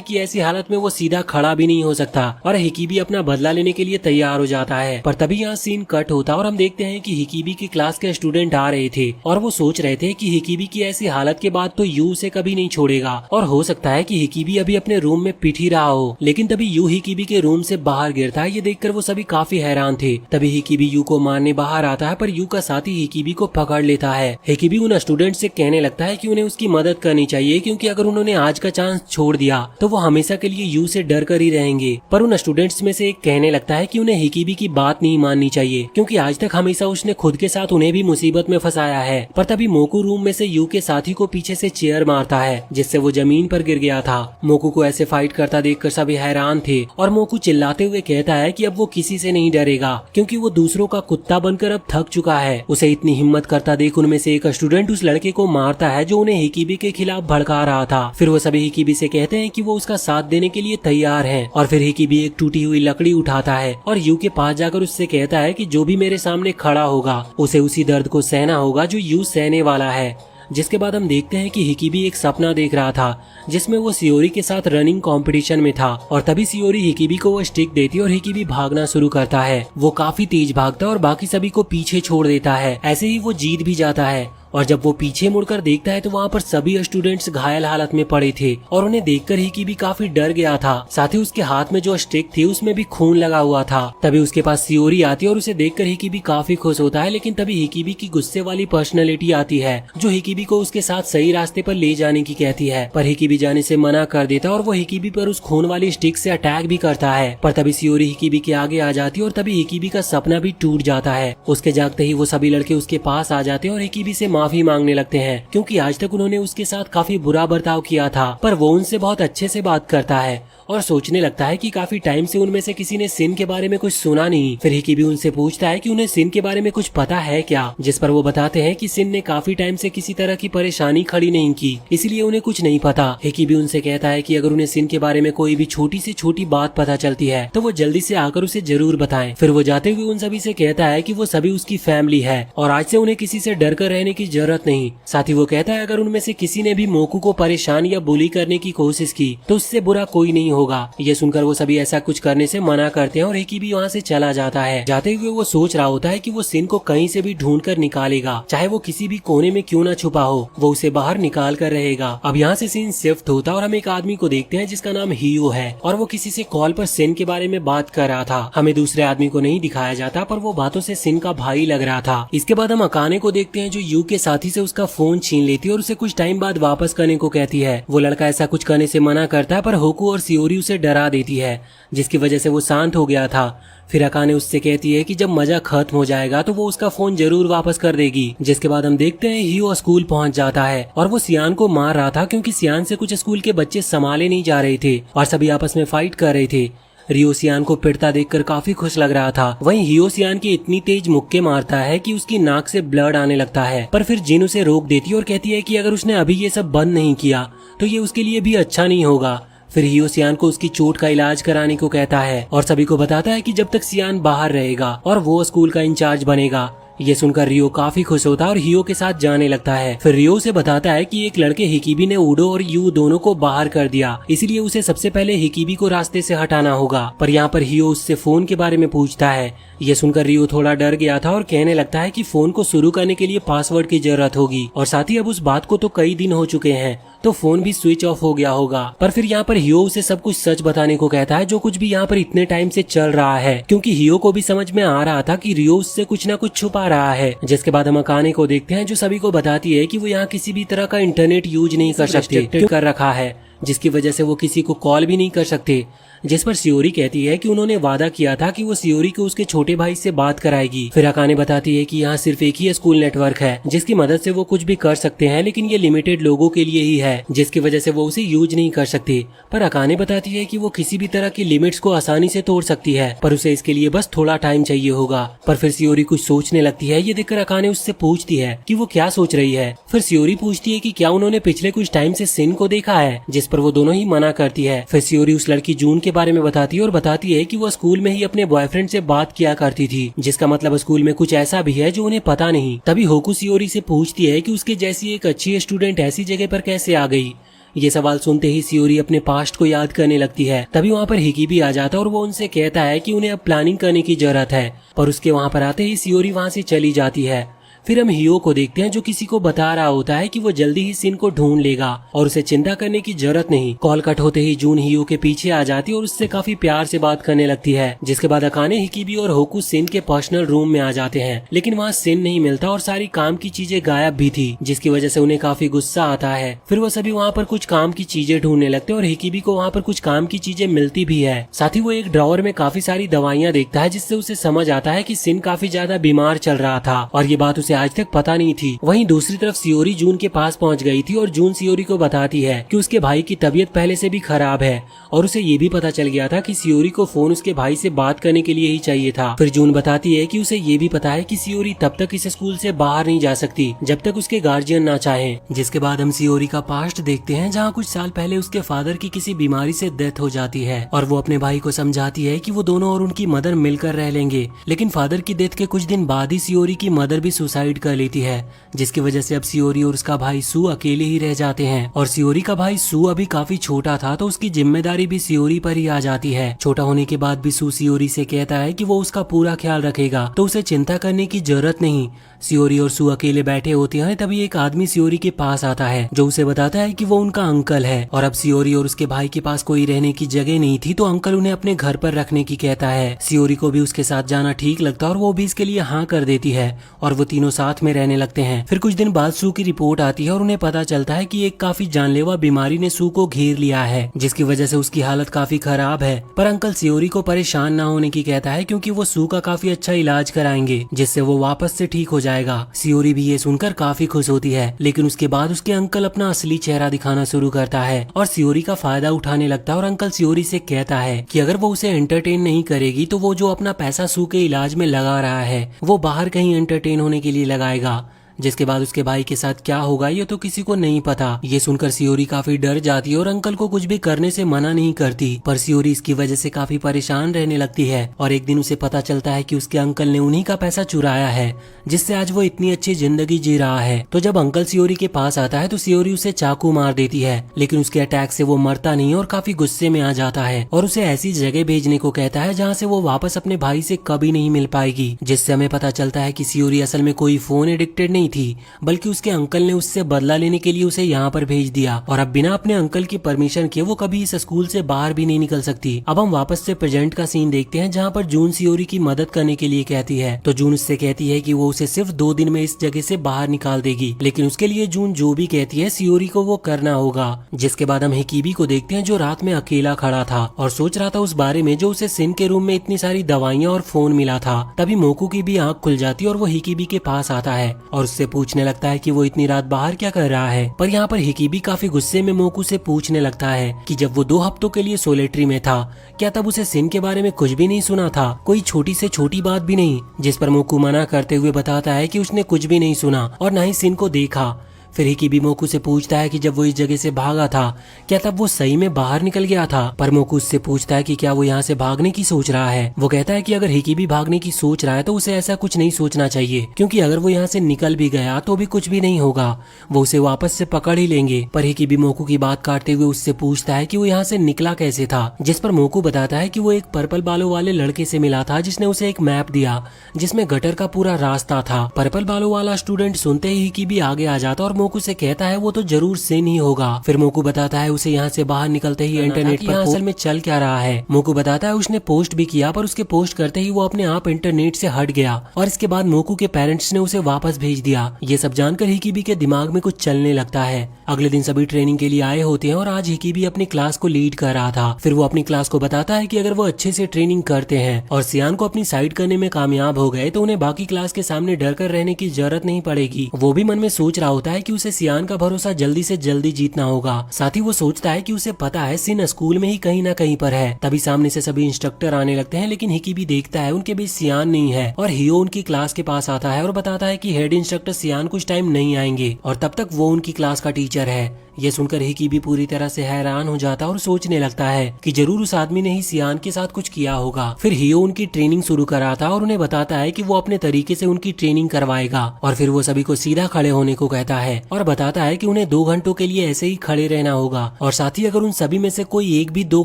A: कि ऐसी हालत में वो सीधा खड़ा भी नहीं हो सकता और हिकिबी अपना बदला लेने के लिए तैयार हो जाता है। पर तभी यहाँ सीन कट होता और हम देखते हैं कि हिकिबी की क्लास के स्टूडेंट आ रहे थे और वो सोच रहे थे कि हिकिबी की ऐसी हालत के बाद तो यू उसे कभी नहीं छोड़ेगा और हो सकता है कि हिकिबी अभी अपने रूम में पिट ही रहा हो। लेकिन तभी यू हिकिबी के रूम से बाहर गिरता है। ये देखकर वो सभी काफी हैरान थे। तभी हिकिबी यू को मारने बाहर आता है, पर यू का साथी हिकिबी को पकड़ लेता है। हिकिबी उन स्टूडेंट से कहने लगता है कि उन्हें उसकी मदद करनी चाहिए क्योंकि अगर उन्होंने आज का चांस छोड़ दिया तो वो हमेशा के लिए यू से डर कर ही रहेंगे। पर उन स्टूडेंट्स में से एक कहने लगता है कि उन्हें हिकिबी की बात नहीं माननी चाहिए क्योंकि आज तक हमेशा उसने खुद के साथ उन्हें भी मुसीबत में फंसाया है। पर तभी मोकू रूम में से यू के साथी को पीछे से चेयर मारता है, जिससे वो जमीन पर गिर गया था। मोकू को ऐसे फाइट करता देखकर सभी हैरान थे और मोकू चिल्लाते हुए कहता है कि अब वो किसी से नहीं डरेगा क्योंकि वो दूसरों का कुत्ता बनकर अब थक चुका है। उसे इतनी हिम्मत करता देख उनमें से एक स्टूडेंट उस लड़के को मारता है जो उन्हें हिकिबी के खिलाफ भड़का रहा था। फिर वो सभी हिकिबी से कहते हैं कि वो उसका साथ देने के लिए तैयार हैं और फिर हिकिबी एक टूटी हुई लकड़ी उठाता है और यू के पास जाकर उससे कहता है कि जो भी मेरे सामने खड़ा होगा उसे उसी दर्द को सहना होगा जो यू सहने वाला है। जिसके बाद हम देखते हैं कि हिकिबी एक सपना देख रहा था जिसमें वो सियोरी के साथ रनिंग कंपटीशन में था और तभी सियोरी हिकिबी को वो स्टिक देती है और हिकिबी भागना शुरू करता है। वो काफी तेज भागता है और बाकी सभी को पीछे छोड़ देता है। ऐसे ही वो जीत भी जाता है और जब वो पीछे मुड़कर देखता है तो वहाँ पर सभी स्टूडेंट्स घायल हालत में पड़े थे और उन्हें देखकर हिकिबी काफी डर गया था। साथ ही उसके हाथ में जो स्टिक थी उसमें भी खून लगा हुआ था। तभी उसके पास सियोरी आती है और उसे देखकर हिकिबी काफी खुश होता है, लेकिन तभी हिकिबी की गुस्से वाली पर्सनैलिटी आती है जो हिकिबी को उसके साथ सही रास्ते पर ले जाने की कहती है। पर हिकिबी जाने से मना कर देता है और वो हिकिबी पर उस खून वाली स्टिक से अटैक भी करता है। पर तभी सियोरी हिकिबी के आगे आ जाती है और तभी हिकिबी का सपना भी टूट जाता है। उसके जागते ही वो सभी लड़के उसके पास आ जाते हैं और हिकिबी से माफी मांगने लगते हैं क्योंकि आज तक उन्होंने उसके साथ काफी बुरा बर्ताव किया था। पर वो उनसे बहुत अच्छे से बात करता है और सोचने लगता है कि काफी टाइम से उनमें से किसी ने सिन के बारे में कुछ सुना नहीं। फिर हिकिबी उनसे पूछता है कि उन्हें सिन के बारे में कुछ पता है क्या, जिस पर वो बताते हैं कि सिन ने काफी टाइम से किसी तरह की परेशानी खड़ी नहीं की, इसलिए उन्हें कुछ नहीं पता। हिकिबी उनसे कहता है कि अगर उन्हें सिन के बारे में कोई भी छोटी से छोटी बात पता चलती है तो वो जल्दी से आकर उसे जरूर बताएं। फिर वो जाते हुए उन सभी से कहता है कि वो सभी उसकी फैमिली है और आज से उन्हें किसी से डर कर रहने की जरूरत नहीं। साथ ही वो कहता है अगर उनमें से किसी ने भी मोकू को परेशान या बुली करने की कोशिश की तो उससे बुरा कोई नहीं होगा। ये सुनकर वो सभी ऐसा कुछ करने से मना करते हैं और हिकिबी वहाँ से चला जाता है। जाते हुए वो सोच रहा होता है कि वो सिन को कहीं से भी ढूंढ कर निकालेगा, चाहे वो किसी भी कोने में क्यों न छुपा हो, वो उसे बाहर निकाल कर रहेगा। अब यहाँ से सीन शिफ्ट होता और हम एक आदमी को देखते हैं जिसका नाम हियो है और वो किसी से कॉल पर सिन के बारे में बात कर रहा था। हमें दूसरे आदमी को नहीं दिखाया जाता पर वो बातों से सिन का भाई लग रहा था। इसके बाद हम अकाने को देखते हैं जो यू के साथी से उसका फोन छीन लेती है और उसे कुछ टाइम बाद वापस करने को कहती है। वो लड़का ऐसा कुछ करने से मना करता है, पर होकू और शियोरी उसे डरा देती है, जिसकी वजह से वो शांत हो गया था। फिर अकाने उससे कहती है कि जब मजा खत्म हो जाएगा तो वो उसका फोन जरूर वापस कर देगी। जिसके बाद हम देखते हैं हियो स्कूल पहुंच जाता है और वो सियान को मार रहा था, क्योंकि सियान से कुछ स्कूल के बच्चे संभाले नहीं जा रहे थे और सभी आपस में फाइट कर रहे थे। रियो सियान को पिटता देखकर काफी खुश लग रहा था। वहीं हियो सियान की इतनी तेज मुक्के मारता है कि उसकी नाक से ब्लड आने लगता है, पर फिर जिन उसे रोक देती है और कहती है कि अगर उसने अभी ये सब बंद नहीं किया तो ये उसके लिए भी अच्छा नहीं होगा। फिर हियो सियान को उसकी चोट का इलाज कराने को कहता है और सभी को बताता है कि जब तक सियान बाहर रहेगा और वो स्कूल का इंचार्ज बनेगा। ये सुनकर रियो काफी खुश होता है और हियो के साथ जाने लगता है। फिर रियो से बताता है कि एक लड़के हिकिबी ने उडो और यू दोनों को बाहर कर दिया, इसलिए उसे सबसे पहले हिकिबी को रास्ते से हटाना होगा। पर यहाँ पर हियो उससे फोन के बारे में पूछता है। ये सुनकर रियो थोड़ा डर गया था और कहने लगता है कि फोन को शुरू करने के लिए पासवर्ड की जरूरत होगी और साथ ही अब उस बात को तो कई दिन हो चुके हैं तो फोन भी स्विच ऑफ हो गया होगा। पर फिर यहाँ पर हियो उसे सब कुछ सच बताने को कहता है, जो कुछ भी यहाँ पर इतने टाइम से चल रहा है, क्योंकि हियो को भी समझ में आ रहा था कि रियो उससे कुछ न कुछ छुपा रहा है। जिसके बाद हम अकाने को देखते हैं, जो सभी को बताती है कि वो यहाँ किसी भी तरह का इंटरनेट यूज नहीं कर सकते कर रखा है, जिसकी वजह से वो किसी को कॉल भी नहीं कर सकते। जिस पर शियोरी कहती है कि उन्होंने वादा किया था कि वो शियोरी को उसके छोटे भाई से बात कराएगी। फिर अकाने बताती है कि यहाँ सिर्फ एक ही स्कूल नेटवर्क है जिसकी मदद से वो कुछ भी कर सकते हैं, लेकिन ये लिमिटेड लोगों के लिए ही है, जिसकी वजह से वो उसे यूज नहीं कर सकते। पर अकाने बताती है कि वो किसी भी तरह की लिमिट्स को आसानी से तोड़ सकती है, पर उसे इसके लिए बस थोड़ा टाइम चाहिए होगा। पर फिर शियोरी कुछ सोचने लगती है। ये देखकर अकाने उससे पूछती है कि वो क्या सोच रही है। फिर शियोरी पूछती है कि क्या उन्होंने पिछले कुछ टाइम से सिन को देखा है, जिस पर वो दोनों ही मना करती है। फिर शियोरी उस लड़की जून के बारे में बताती है और बताती है कि वो स्कूल में ही अपने बॉयफ्रेंड से बात किया करती थी, जिसका मतलब स्कूल में कुछ ऐसा भी है जो उन्हें पता नहीं। तभी होकू शियोरी से पूछती है कि उसके जैसी एक अच्छी स्टूडेंट ऐसी जगह पर कैसे आ गई। ये सवाल सुनते ही शियोरी अपने पास्ट को याद करने लगती है। तभी वहाँ पर हिकिबी आ जाता है और वो उनसे कहता है कि उन्हें अब प्लानिंग करने की जरूरत है, पर उसके वहाँ पर आते ही शियोरी वहाँ से चली जाती है। फिर हम हियो को देखते हैं, जो किसी को बता रहा होता है कि वो जल्दी ही सिन को ढूंढ लेगा और उसे चिंता करने की जरूरत नहीं। कॉल कट होते ही जून हियो के पीछे आ जाती है और उससे काफी प्यार से बात करने लगती है। जिसके बाद अकाने, हिकिबी और होकू सिन के पर्सनल रूम में आ जाते हैं, लेकिन वहाँ सिन नहीं मिलता और सारी काम की चीजें गायब भी थी, जिसकी वजह से उन्हें काफी गुस्सा आता है। फिर वो सभी वहाँ पर कुछ काम की चीजें ढूंढने लगते हैं और हिकिबी को वहाँ पर कुछ काम की चीजें मिलती भी है। साथ ही वो एक ड्रॉवर में काफी सारी दवाइयाँ देखता है, जिससे उसे समझ आता है कि सिन काफी ज्यादा बीमार चल रहा था और ये बात उसे आज तक पता नहीं थी। वहीं दूसरी तरफ शियोरी जून के पास पहुंच गई थी और जून शियोरी को बताती है कि उसके भाई की तबीयत पहले से भी खराब है और उसे ये भी पता चल गया था कि शियोरी को फोन उसके भाई से बात करने के लिए ही चाहिए था। फिर जून बताती है कि उसे ये भी पता है कि शियोरी तब तक इस स्कूल से बाहर नहीं जा सकती जब तक उसके गार्जियन ना चाहे। जिसके बाद हम शियोरी का पास्ट देखते हैं, जहाँ कुछ साल पहले उसके फादर की किसी बीमारी से डेथ हो जाती है और वो अपने भाई को समझाती है कि वो दोनों और उनकी मदर मिलकर रह लेंगे। लेकिन फादर की डेथ के कुछ दिन बाद ही शियोरी की मदर भी सुसाइड कर लेती है, जिसकी वजह से अब शियोरी और उसका भाई सू अकेले ही रह जाते हैं। और शियोरी का भाई सू अभी काफी छोटा था, तो उसकी जिम्मेदारी भी शियोरी पर ही आ जाती है। छोटा होने के बाद भी सू शियोरी से कहता है कि वो उसका पूरा ख्याल रखेगा, तो उसे चिंता करने की जरूरत नहीं। शियोरी और सू अकेले बैठे होते हैं, तभी एक आदमी शियोरी के पास आता है, जो उसे बताता है कि वो उनका अंकल है और अब शियोरी और उसके भाई के पास कोई रहने की जगह नहीं थी, तो अंकल उन्हें अपने घर पर रखने की कहता है। शियोरी को भी उसके साथ जाना ठीक लगता है और वो भी इसके लिए हाँ कर देती है और वो तीनों साथ में रहने लगते हैं। फिर कुछ दिन बाद सू की रिपोर्ट आती है और उन्हें पता चलता है कि एक काफी जानलेवा बीमारी ने सू को घेर लिया है, जिसकी वजह से उसकी हालत काफी खराब है। पर अंकल शियोरी को परेशान न होने की कहता है, क्योंकि वो सू का काफी अच्छा इलाज कराएंगे, जिससे वो वापस से ठीक हो जाएगा। शियोरी भी ये सुनकर काफी खुश होती है, लेकिन उसके बाद उसके अंकल अपना असली चेहरा दिखाना शुरू करता है और शियोरी का फायदा उठाने लगता है और अंकल शियोरी से कहता है कि अगर वो उसे एंटरटेन नहीं करेगी तो वो जो अपना पैसा सू के इलाज में लगा रहा है वो बाहर कहीं एंटरटेन होने के लिए लगाएगा। जिसके बाद उसके भाई के साथ क्या होगा ये तो किसी को नहीं पता। ये सुनकर शियोरी काफी डर जाती है और अंकल को कुछ भी करने से मना नहीं करती, पर शियोरी इसकी वजह से काफी परेशान रहने लगती है और एक दिन उसे पता चलता है कि उसके अंकल ने उन्हीं का पैसा चुराया है, जिससे आज वो इतनी अच्छी जिंदगी जी रहा है। तो जब अंकल शियोरी के पास आता है तो शियोरी उसे चाकू मार देती है, लेकिन उसके अटैक से वो मरता नहीं और काफी गुस्से में आ जाता है और उसे ऐसी जगह भेजने को कहता है जहाँ से वो वापस अपने भाई से कभी नहीं मिल पाएगी। जिससे हमें पता चलता है कि शियोरी असल में कोई फोन एडिक्टेड नहीं नहीं थी, बल्कि उसके अंकल ने उससे बदला लेने के लिए उसे यहाँ पर भेज दिया और अब बिना अपने अंकल की परमिशन के वो कभी इस स्कूल से बाहर भी नहीं निकल सकती। अब हम वापस से प्रेजेंट का सीन देखते हैं जहाँ पर जून सियोरी की मदद करने के लिए कहती है। तो जून उससे कहती है कि वो उसे सिर्फ 2 दिन में इस जगह से बाहर निकाल देगी, लेकिन उसके लिए जून जो भी कहती है सियोरी को वो करना होगा। जिसके बाद हम हिकीबी को देखते हैं जो रात में अकेला खड़ा था और सोच रहा था उस बारे में जो उसे सिन के रूम में इतनी सारी दवाइयाँ और फोन मिला था। तभी मोकू की भी आँख खुल जाती और वो हिकीबी के पास आता है और उससे पूछने लगता है कि वो इतनी रात बाहर क्या कर रहा है। पर यहाँ पर हिकीबी काफी गुस्से में मोकू से पूछने लगता है कि जब वो 2 हफ्तों के लिए सोलेट्री में था, क्या तब उसे सिन के बारे में कुछ भी नहीं सुना था, कोई छोटी से छोटी बात भी नहीं। जिस पर मोकू मना करते हुए बताता है कि उसने कुछ भी नहीं सुना और न ही सिन को देखा। फिर हिकीबी मोकू से पूछता है कि जब वो इस जगह से भागा था, क्या तब वो सही में बाहर निकल गया था। पर मोकू उससे पूछता है कि क्या वो यहाँ से भागने की सोच रहा है। वो कहता है कि अगर हिकीबी भागने की सोच रहा है तो उसे ऐसा कुछ नहीं सोचना चाहिए, क्योंकि अगर वो यहाँ से निकल भी गया तो भी कुछ भी नहीं होगा, वो उसे वापस से पकड़ ही लेंगे। पर हिकीबी मोकू की बात काटते हुए उससे पूछता है कि वो यहाँ से निकला कैसे था। जिस पर मोकू बताता है कि वो एक पर्पल बालों वाले लड़के से मिला था जिसने उसे एक मैप दिया जिसमें गटर का पूरा रास्ता था। पर्पल बालों वाला स्टूडेंट सुनते ही हिकीबी आगे आ जाता और मोकू से कहता है वो तो जरूर सिन ही होगा। फिर मोकू बताता है उसे यहाँ से बाहर निकलते ही इंटरनेट पर असल में चल क्या रहा है। मोकू बताता है उसने पोस्ट भी किया, पर उसके पोस्ट करते ही वो अपने आप इंटरनेट से हट गया और इसके बाद मोकू के पेरेंट्स ने उसे वापस भेज दिया। ये सब जानकर हिकीबी के दिमाग में कुछ चलने लगता है। अगले दिन सभी ट्रेनिंग के लिए आए होते हैं और आज हिकीबी अपनी क्लास को लीड कर रहा था। फिर वो अपनी क्लास को बताता है कि अगर वो अच्छे से ट्रेनिंग करते हैं और सियान को अपनी साइड करने में कामयाब हो गए तो उन्हें बाकी क्लास के सामने डर कर रहने की जरूरत नहीं पड़ेगी। वो भी मन में सोच रहा होता है कि उसे सियान का भरोसा जल्दी से जल्दी जीतना होगा। साथ ही वो सोचता है कि उसे पता है सिन स्कूल में ही कहीं ना कहीं पर है। तभी सामने से सभी इंस्ट्रक्टर आने लगते हैं, लेकिन हिकीबी देखता है उनके बीच सियान नहीं है और हियो उनकी क्लास के पास आता है और बताता है कि हेड इंस्ट्रक्टर सियान कुछ टाइम नहीं आएंगे और तब तक वो उनकी क्लास का टीचर है। ये सुनकर हिकीबी पूरी तरह से हैरान हो जाता और सोचने लगता है कि जरूर उस आदमी ने ही सियान के साथ कुछ किया होगा। फिर हियो उनकी ट्रेनिंग शुरू कराता और उन्हें बताता है कि वो अपने तरीके से उनकी ट्रेनिंग करवाएगा और फिर वो सभी को सीधा खड़े होने को कहता है और बताता है कि उन्हें 2 घंटों के लिए ऐसे ही खड़े रहना होगा और साथ ही अगर उन सभी में से कोई एक भी 2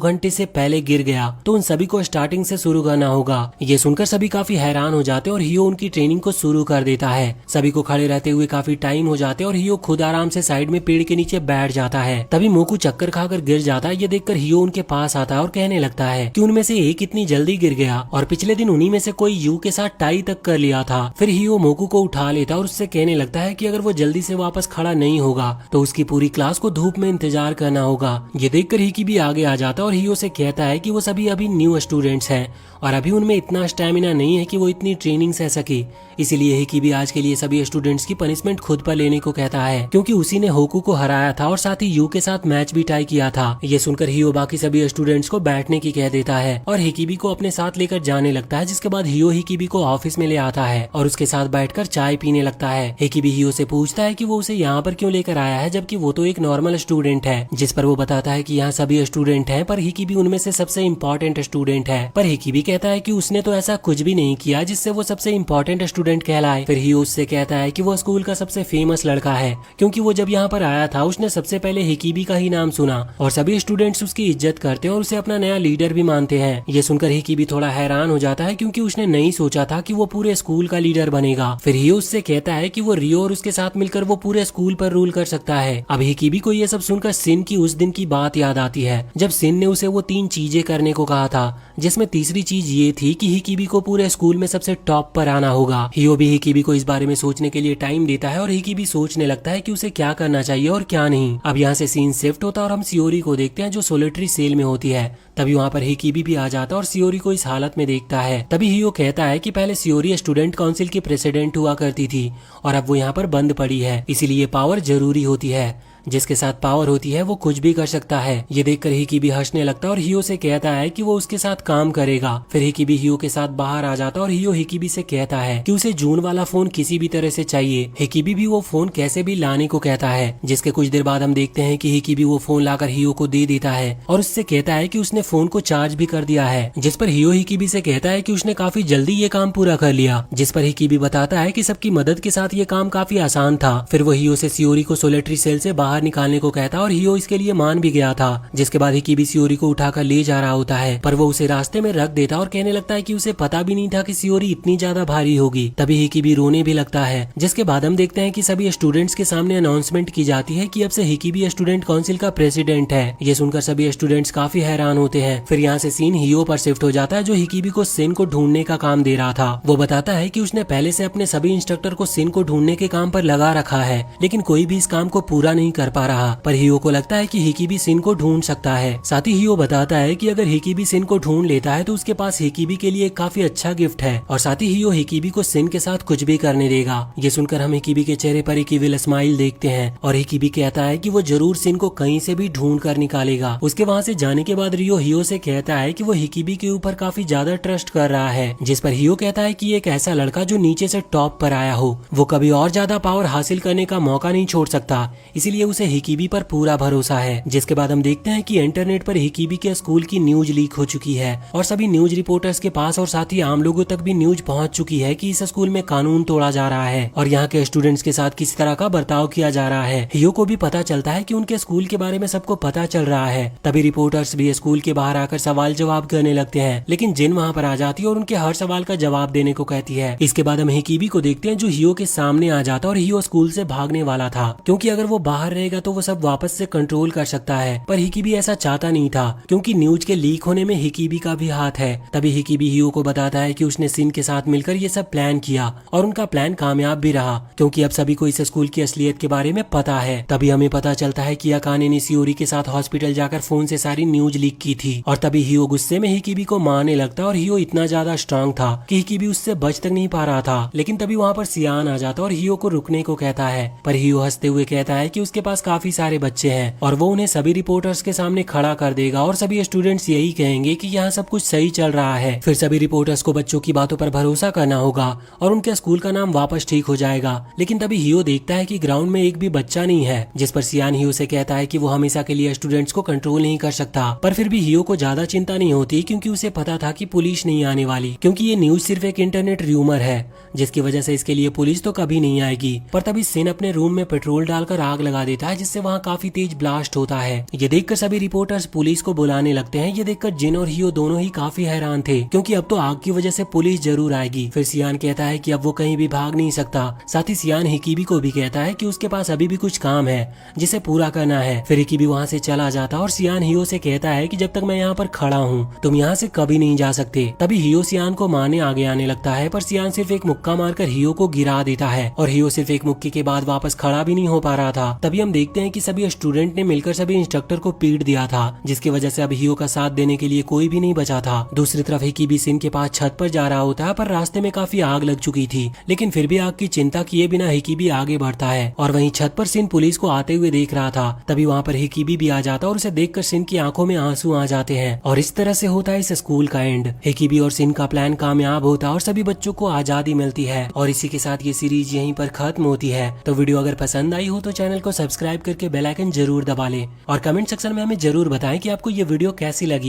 A: घंटे से पहले गिर गया तो उन सभी को स्टार्टिंग से शुरू करना होगा। ये सुनकर सभी काफी हैरान हो जाते और हियो उनकी ट्रेनिंग को शुरू कर देता है। सभी को खड़े रहते हुए काफी टाइम हो जाते और हियो खुद आराम से साइड में पेड़ के नीचे बैठ जाता है। तभी मोकू चक्कर खाकर गिर जाता है। ये देखकर हियो उनके पास आता है और कहने लगता है कि उनमें से एक इतनी जल्दी गिर गया और पिछले दिन उन्हीं में से कोई यू के साथ टाई तक कर लिया था। फिर हियो मोकू को उठा लेता और उससे कहने लगता है कि अगर वो जल्दी से वापस खड़ा नहीं होगा तो उसकी पूरी क्लास को धूप में इंतजार करना होगा। ये देखकर हिकीबी आगे आ जाता और हियो से कहता है कि वो सभी अभी न्यू स्टूडेंट्स हैं और अभी उनमें इतना स्टैमिना नहीं है कि वो इतनी ट्रेनिंग सह सके। इसीलिए हिकीबी आज के लिए सभी स्टूडेंट्स की पनिशमेंट खुद पर लेने को कहता है, क्योंकि उसी ने होकू को हराया था और साथ ही यू के साथ मैच भी टाई किया था। ये सुनकर हियो बाकी सभी स्टूडेंट्स को बैठने की कह देता है और हिकीबी को अपने साथ लेकर जाने लगता है। जिसके बाद हियो हिकीबी को ऑफिस में ले आता है और उसके साथ बैठकर चाय पीने लगता है। हिकीबी हियो से पूछता है कि वो उसे यहाँ पर क्यों लेकर आया है जबकि वो तो एक नॉर्मल स्टूडेंट है। जिस पर वो बताता है कि यहाँ सभी स्टूडेंट हैं पर हिकीबी उनमें से सबसे इम्पोर्टेंट स्टूडेंट है। पर हिकीबी कहता है कि उसने तो ऐसा कुछ भी नहीं किया जिससे वो सबसे इम्पोर्टेंट स्टूडेंट कहलाए। फिर हियो उससे कहता है कि वो स्कूल का सबसे फेमस लड़का है, क्योंकि वो जब यहाँ पर आया था उसने सबसे पहले हिकीबी का ही नाम सुना और सभी स्टूडेंट्स उसकी इज्जत करते हैं और उसे अपना नया लीडर भी मानते हैं। ये सुनकर हिकीबी थोड़ा हैरान हो जाता है, क्योंकि उसने नहीं सोचा था कि वो पूरे स्कूल का लीडर बनेगा। फिर हियो उससे कहता है कि वो रियो और उसके साथ मिलकर वो पूरे स्कूल पर रूल कर सकता है। अब हिकीबी को ये सब सुनकर सिन की उस दिन की बात याद आती है जब सिन ने उसे वो 3 चीजें करने को कहा था, जिसमें तीसरी चीज ये थी कि हिकीबी को पूरे स्कूल में सबसे टॉप पर आना होगा। हियो भी हिकीबी को इस बारे में सोचने के लिए टाइम देता है और हिकीबी सोचने लगता है कि उसे क्या करना चाहिए और क्या नहीं। अब यहाँ से सीन शिफ्ट होता और हम सियोरी को देखते हैं जो सोलिटरी सेल में होती है। तभी वहाँ पर हिकीबी भी आ जाता और सियोरी को इस हालत में देखता है। तभी हियो कहता है कि पहले सियोरी स्टूडेंट काउंसिल की प्रेसिडेंट हुआ करती थी और अब वो यहाँ पर बंद पड़ी है, इसीलिए पावर जरूरी होती है। जिसके साथ पावर होती है वो कुछ भी कर सकता है। ये देखकर हिकीबी हंसने लगता है और हियो से कहता है कि वो उसके साथ काम करेगा। फिर हिकीबी हियो के साथ बाहर आ जाता और हियो हिकीबी से कहता है कि उसे जून वाला फोन किसी भी तरह से चाहिए। हिकीबी भी वो फोन कैसे भी लाने को कहता है। जिसके कुछ देर बाद हम देखते हैं कि हिकीबी वो फोन लाकर हियो को दे देता है और उससे कहता है कि उसने फोन को चार्ज भी कर दिया है। जिस पर हियो हिकीबी से कहता है कि उसने काफी जल्दी ये काम पूरा कर लिया। जिस पर हिकीबी बताता है कि सबकी मदद के साथ ये काम काफी आसान था। फिर वो हियो से सियोरी को सोलिटरी सेल से बाहर बाहर निकालने को कहता है और हियो इसके लिए मान भी गया था। जिसके बाद हिकिबी शियोरी को उठाकर ले जा रहा होता है, पर वो उसे रास्ते में रख देता और कहने लगता है कि उसे पता भी नहीं था कि शियोरी इतनी ज्यादा भारी होगी। तभी हिकिबी रोने भी लगता है। जिसके बाद हम देखते हैं कि सभी स्टूडेंट्स के सामने अनाउंसमेंट की जाती है कि अब से हिकिबी स्टूडेंट काउंसिल का प्रेसिडेंट है। ये सुनकर सभी स्टूडेंट्स काफी हैरान होते हैं। फिर यहाँ से सीन हियो पर शिफ्ट हो जाता है, जो हिकिबी को सिन को ढूंढने का काम दे रहा था। वो बताता है कि उसने पहले से अपने सभी इंस्ट्रक्टर को सिन को ढूंढने के काम पर लगा रखा है, लेकिन कोई भी इस काम को पूरा नहीं कर पा रहा। पर हियो को लगता है कि हिकिबी सिन को ढूंढ सकता है। साथ ही हियो बताता है कि अगर हिकिबी सिन को ढूंढ लेता है तो उसके पास हिकिबी के लिए काफी अच्छा गिफ्ट है, और साथ ही हियो हिकिबी को सिन के साथ कुछ भी करने देगा। ये सुनकर हम हिकिबी के चेहरे पर एक इविल स्माइल देखते हैं और हिकिबी कहता है कि वो जरूर सिन को कहीं से भी ढूंढ कर निकालेगा। उसके वहाँ से जाने के बाद रियो हियो से कहता है कि वो हिकिबी के ऊपर काफी ज्यादा ट्रस्ट कर रहा है, जिस पर हियो कहता है कि एक ऐसा लड़का जो नीचे से टॉप पर आया हो वो कभी और ज्यादा पावर हासिल करने का मौका नहीं छोड़ सकता, इसीलिए उसे हिकिबी पर पूरा भरोसा है। जिसके बाद हम देखते हैं कि इंटरनेट पर हिकिबी के स्कूल की न्यूज लीक हो चुकी है और सभी न्यूज रिपोर्टर्स के पास और साथ ही आम लोगों तक भी न्यूज पहुंच चुकी है कि इस स्कूल में कानून तोड़ा जा रहा है और यहाँ के स्टूडेंट्स के साथ किस तरह का बर्ताव किया जा रहा है। हियो को भी पता चलता है कि उनके स्कूल के बारे में सबको पता चल रहा है। तभी रिपोर्टर्स भी स्कूल के बाहर आकर सवाल जवाब करने लगते हैं, लेकिन जिन वहाँ पर आ जाती है और उनके हर सवाल का जवाब देने को कहती है। इसके बाद हम हिकिबी को देखते हैं जो हियो के सामने आ जाता है और हियो स्कूल से भागने वाला था, क्योंकि अगर वो बाहर रहेगा तो वो सब वापस से कंट्रोल कर सकता है। पर हिकिबी ऐसा चाहता नहीं था, क्योंकि न्यूज के लीक होने में हिकिबी का भी हाथ है। तभी हिकिबी हियो को बताता है कि उसने सिन के साथ मिलकर ये सब प्लान किया और उनका प्लान कामयाब भी रहा, क्योंकि अब सभी को इस स्कूल की असलियत के बारे में पता है। तभी हमें पता चलता है कि अकाने ने शियोरी के साथ हॉस्पिटल जाकर फोन से सारी न्यूज लीक की थी, और तभी हियो गुस्से में हिकिबी को मारने लगता और हियो इतना ज्यादा स्ट्रांग था कि हिकिबी उससे बच तक नहीं पा रहा था। लेकिन तभी वहाँ पर सियान आ जाता और हियो को रुकने को कहता है, पर हियो हंसते हुए कहता है कि उसके पास काफी सारे बच्चे हैं और वो उन्हें सभी रिपोर्टर्स के सामने खड़ा कर देगा और सभी स्टूडेंट्स यही कहेंगे कि यहाँ सब कुछ सही चल रहा है। फिर सभी रिपोर्टर्स को बच्चों की बातों पर भरोसा करना होगा और उनके स्कूल का नाम वापस ठीक हो जाएगा। लेकिन तभी हियो देखता है कि ग्राउंड में एक भी बच्चा नहीं है, जिस पर सियान हियो से कहता है कि वो हमेशा के लिए स्टूडेंट्स को कंट्रोल नहीं कर सकता। पर फिर भी हियो को ज्यादा चिंता नहीं होती, क्योंकि उसे पता था कि पुलिस नहीं आने वाली, क्योंकि ये न्यूज सिर्फ एक इंटरनेट र्यूमर है, जिसकी वजह से इसके लिए पुलिस तो कभी नहीं आएगी। पर तभी सिन अपने रूम में पेट्रोल डालकर आग लगा देता है, जिससे वहाँ काफी तेज ब्लास्ट होता है। ये देखकर सभी रिपोर्टर्स पुलिस को बुलाने लगते हैं। ये देखकर जिन और हियो दोनों ही काफी हैरान थे, क्योंकि अब तो आग की वजह से पुलिस जरूर आएगी। फिर सियान कहता है कि अब वो कहीं भी भाग नहीं सकता। साथ ही सियान हिकिबी को भी कहता है कि उसके पास अभी भी कुछ काम है जिसे पूरा करना है। फिर हिकिबी वहाँ से चला जाता और सियान हियो से कहता है कि जब तक मैं यहाँ पर खड़ा हूँ तुम यहाँ से कभी नहीं जा सकते। तभी हियो सियान को मारने आगे आने लगता है, पर सियान सिर्फ एक मुक्का मारकर हियो को गिरा देता है और हियो सिर्फ एक मुक्के के बाद वापस खड़ा भी नहीं हो पा रहा था। तभी हम देखते हैं कि सभी स्टूडेंट ने मिलकर सभी इंस्ट्रक्टर को पीट दिया था, जिसकी वजह से अब हियो का साथ देने के लिए कोई भी नहीं बचा था। दूसरी तरफ हिकिबी सिन के पास छत पर जा रहा होता है, पर रास्ते में काफी आग लग चुकी थी, लेकिन फिर भी आग की चिंता किए बिना हिकिबी आगे बढ़ता है और वहीं छत पर सिन पुलिस को आते हुए देख रहा था। तभी वहाँ पर हिकिबी भी आ जाता और उसे देखकर सिन की आंखों में आंसू आ जाते हैं और इस तरह से होता है इस स्कूल का एंड। हिकिबी और सिन का प्लान कामयाब होता और सभी बच्चों को आजादी मिलती है और इसी के साथ ये सीरीज यहीं पर खत्म होती है। तो वीडियो अगर पसंद आई हो तो चैनल को सब्सक्राइब करके बेल आइकन जरूर दबा लें और कमेंट सेक्शन में हमें जरूर बताएं कि आपको ये वीडियो कैसी लगी।